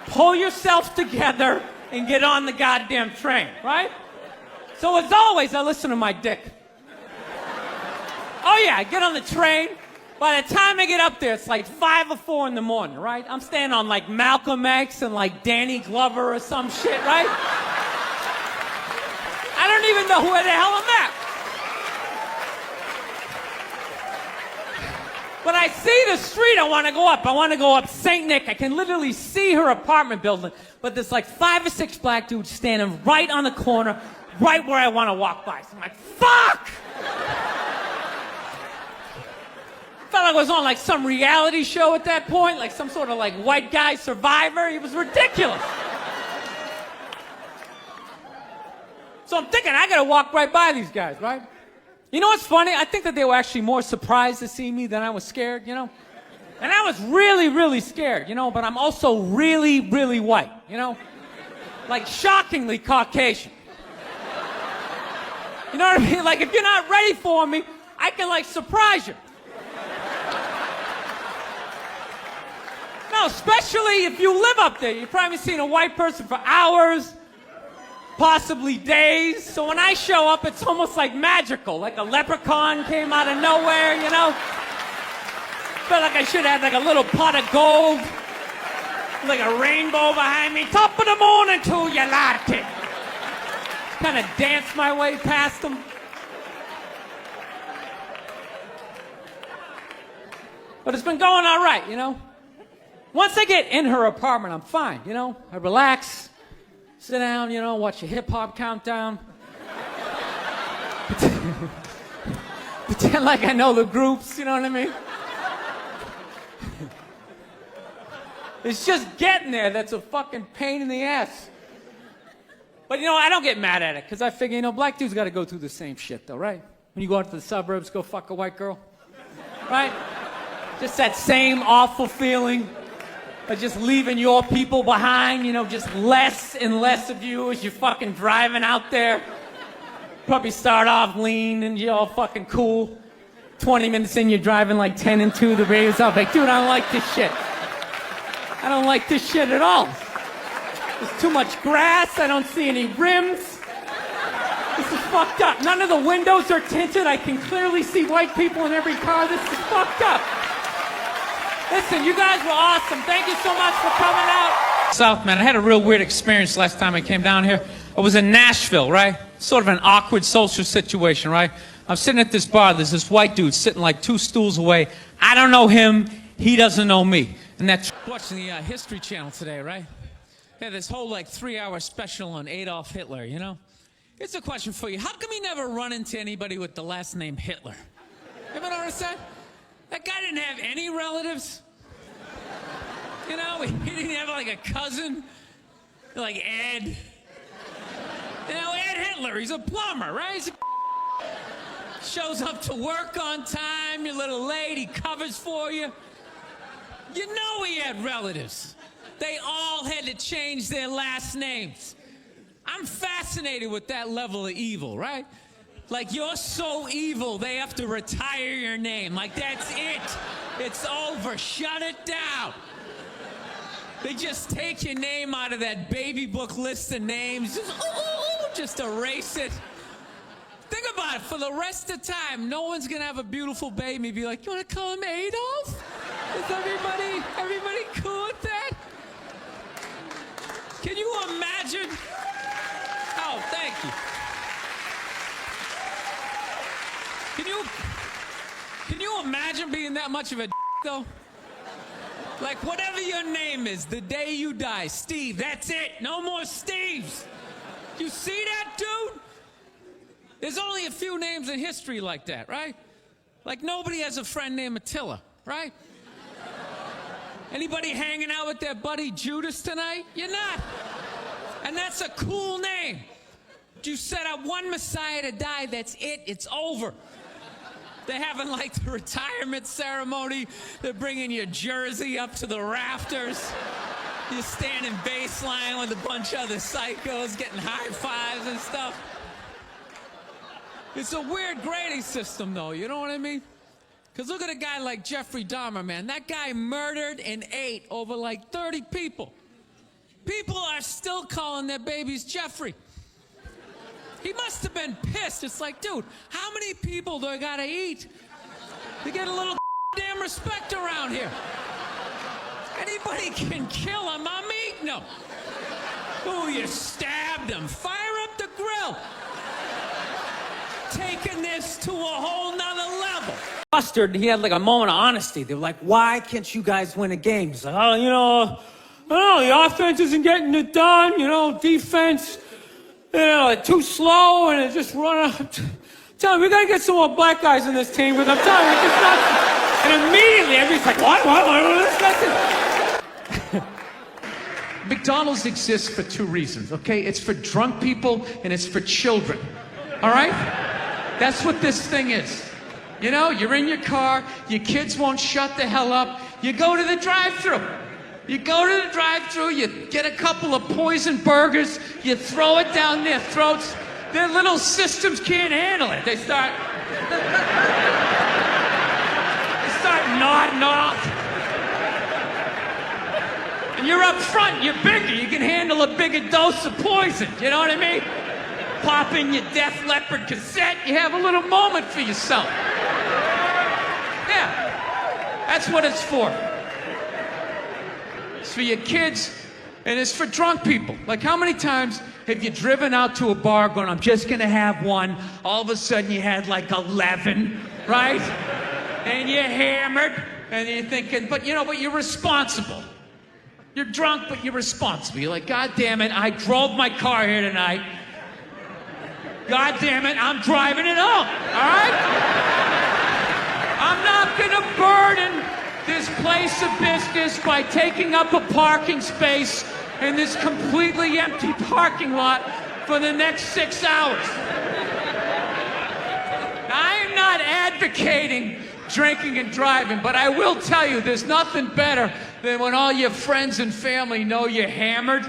Speaker 2: Pull yourself together and get on the goddamn train, right? So as always, I listen to my dick. Oh yeah, I get on the train. By the time I get up there, it's like 5 or 4 in the morning, right? I'm staying on like Malcolm X and like Danny Glover or some shit, right? I don't even know where the hell I'm at. But I see the street I want to go up. I want to go up St. Nick. I can literally see her apartment building. But there's like 5 or 6 black dudes standing right on the corner, right where I want to walk by. So I'm like, fuck! Felt like I was on like some reality show at that point, like some sort of like white guy survivor. It was ridiculous. So I'm thinking I gotta walk right by these guys, right? You know what's funny? I think that they were actually more surprised to see me than I was scared, And I was really, really scared, but I'm also really, really white, like shockingly Caucasian. You know what I mean? Like, if you're not ready for me, I can, like, surprise you. No, especially if you live up there. You've probably seen a white person for hours, possibly days. So when I show up, it's almost like magical, like a leprechaun came out of nowhere, you know? Felt like I should have like a little pot of gold, like a rainbow behind me. Top of the morning to you, latte. Kind of dance my way past them. But it's been going all right, you know? Once I get in her apartment, I'm fine, you know? I relax, sit down, you know, watch a hip-hop countdown. Pretend like I know the groups, you know what I mean? It's just getting there that's a fucking pain in the ass. But, you know, I don't get mad at it, because I figure, you know, black dudes got to go through the same shit, though, right? When you go out to the suburbs, go fuck a white girl, right? Just that same awful feeling of just leaving your people behind, you know, just less and less of you as you're fucking driving out there. Probably start off lean and you're all fucking cool. 20 minutes in, you're driving like 10 and 2, the radio's up. Like, dude, I don't like this shit. I don't like this shit at all. There's too much grass, I don't see any rims. This is fucked up. None of the windows are tinted. I can clearly see white people in every car. This is fucked up. Listen, you guys were awesome. Thank you so much for coming out.
Speaker 1: South, man, I had a real weird experience last time I came down here. I was in Nashville, right? Sort of an awkward social situation, right? I'm sitting at this bar. There's this white dude sitting like 2 stools away. I don't know him. He doesn't know me. And that's watching the History Channel today, right? They had this whole like 3-hour special on Adolf Hitler, you know? Here's a question for you. How come you never run into anybody with the last name Hitler? You ever notice that? That guy didn't have any relatives. You know, he didn't have like a cousin, like Ed. You know, Ed Hitler, he's a plumber, right? He's shows up to work on time, you're a little late, he covers for you. You know he had relatives. They all had to change their last names. I'm fascinated with that level of evil, right? Like, you're so evil, they have to retire your name. Like, that's it. It's over. Shut it down. They just take your name out of that baby book list of names. Just erase it. Think about it. For the rest of the time, no one's going to have a beautiful baby and be like, you want to call him Adolf? Is everybody cool with that? Can you imagine? Oh, thank you. Can you imagine being that much of a though? Like, whatever your name is, the day you die, Steve, that's it. No more Steves. You see that, dude? There's only a few names in history like that, right? Like, nobody has a friend named Attila, right? Anybody hanging out with their buddy Judas tonight? You're not. And that's a cool name. You set up one Messiah to die, that's it, it's over. They're having like the retirement ceremony. They're bringing your jersey up to the rafters. You're standing baseline with a bunch of other psychos getting high fives and stuff. It's a weird grading system, though, you know what I mean? Because look at a guy like Jeffrey Dahmer, man. That guy murdered and ate over like 30 people. People are still calling their babies Jeffrey. He must have been pissed. It's like, dude, how many people do I gotta eat to get a little damn respect around here? Anybody can kill him, I'm eating him. Oh, you stabbed him. Fire up the grill. Taking this to a whole nother level.
Speaker 2: Mustard, he had like a moment of honesty. They were like, why can't you guys win a game? He's like, oh, you know, I don't know, the offense isn't getting it done, you know, defense, you know, too slow, and it just run out. Tell me, we gotta get some more black guys in this team, because I'm telling you, it's not. And immediately, everybody's like, what?
Speaker 1: McDonald's exists for 2 reasons, okay? It's for drunk people and it's for children, all right? That's what this thing is. You know, you're in your car, your kids won't shut the hell up, you go to the drive-thru. You go to the drive-thru, you get a couple of poison burgers, you throw it down their throats. Their little systems can't handle it. They start nodding off. And you're up front, you're bigger, you can handle a bigger dose of poison, you know what I mean? Pop in your Def Leppard cassette, you have a little moment for yourself. Yeah, that's what it's for. It's for your kids, and it's for drunk people. Like, how many times have you driven out to a bar going, I'm just gonna have one, all of a sudden you had like 11, right? And you're hammered, and you're thinking, but you're responsible. You're drunk, but you're responsible. You're like, God damn it, I drove my car here tonight. God damn it, I'm driving it home, all right? I'm not gonna burden this place of business by taking up a parking space in this completely empty parking lot for the next 6 hours. I am not advocating drinking and driving, but I will tell you, there's nothing better than when all your friends and family know you're hammered.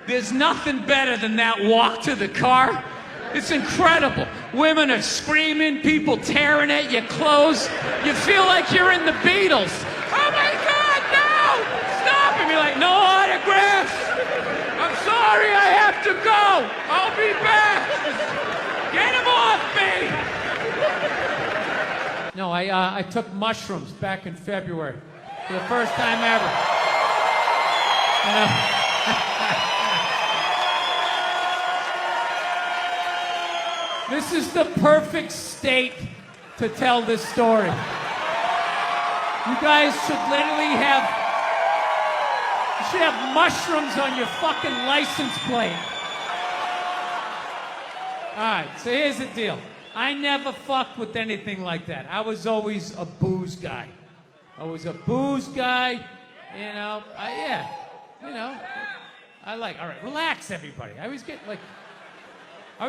Speaker 1: There's nothing better than that walk to the car. It's incredible. Women are screaming, people tearing at your clothes. You feel like you're in the Beatles. Oh my God, no! Stop! And you're like, no autographs! I'm sorry, I have to go! I'll be back! Get him off me! No, I took mushrooms back in February for the first time ever. This is the perfect state to tell this story. You guys should literally have mushrooms on your fucking license plate. All right, so here's the deal. I never fucked with anything like that. I was always a booze guy. I was a booze guy, all right, relax everybody. I always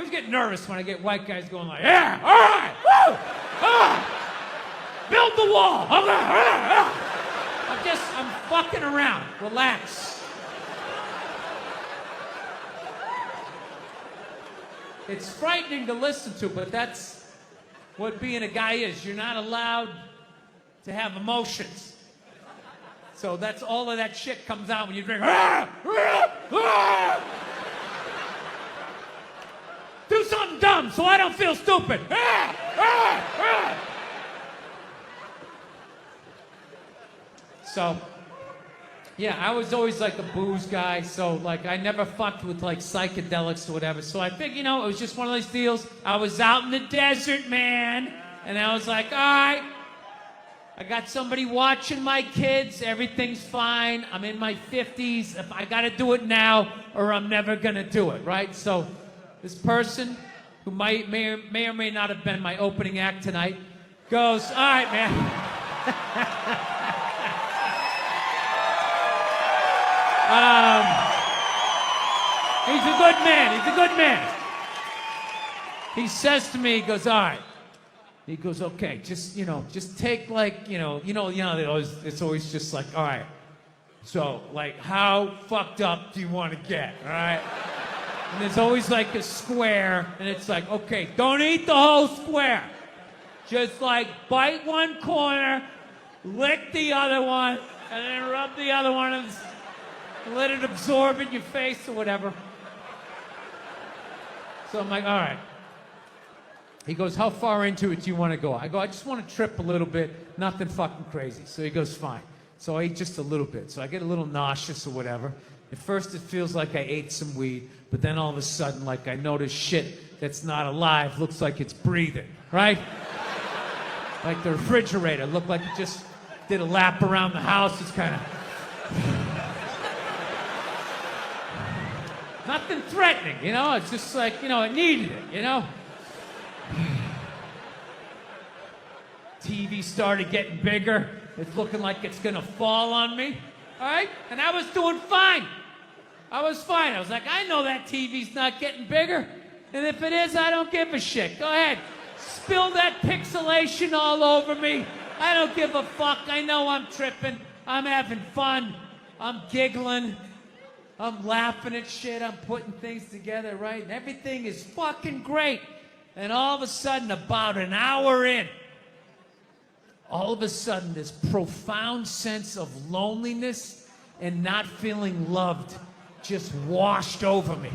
Speaker 1: get nervous when I get white guys going like, yeah, all right, woo, build the wall. I'm fucking around. Relax. It's frightening to listen to, but that's what being a guy is. You're not allowed to have emotions. So that's all of that shit comes out when you drink. Do something dumb so I don't feel stupid. So, yeah, I was always like a booze guy, so like I never fucked with like psychedelics or whatever. So I figured, it was just one of those deals. I was out in the desert, man, and I was like, all right, I got somebody watching my kids, everything's fine. I'm in my 50s. If I gotta do it now or I'm never gonna do it, right? So this person, who may or may not have been my opening act tonight, goes, all right, man. He's a good man. He says to me, he goes, all right. He goes, okay, just take like, it's always just like, all right. So, like, how fucked up do you want to get, all right? And there's always like a square, and it's like, okay, don't eat the whole square. Just like bite one corner, lick the other one, and then rub the other one and let it absorb in your face or whatever. So I'm like, all right. He goes, how far into it do you want to go? I go, I just want to trip a little bit, nothing fucking crazy. So he goes, fine. So I eat just a little bit. So I get a little nauseous or whatever. At first it feels like I ate some weed, but then all of a sudden, like I notice shit that's not alive looks like it's breathing, right? Like the refrigerator looked like it just did a lap around the house. It's kind of... Nothing threatening, It's just like, it needed it, TV started getting bigger. It's looking like it's gonna fall on me. All right? And I was doing fine. I was fine. I was like, I know that TV's not getting bigger. And if it is, I don't give a shit. Go ahead. Spill that pixelation all over me. I don't give a fuck. I know I'm tripping. I'm having fun. I'm giggling. I'm laughing at shit. I'm putting things together, right? And everything is fucking great. And all of a sudden, about an hour in, all of a sudden, this profound sense of loneliness and not feeling loved just washed over me.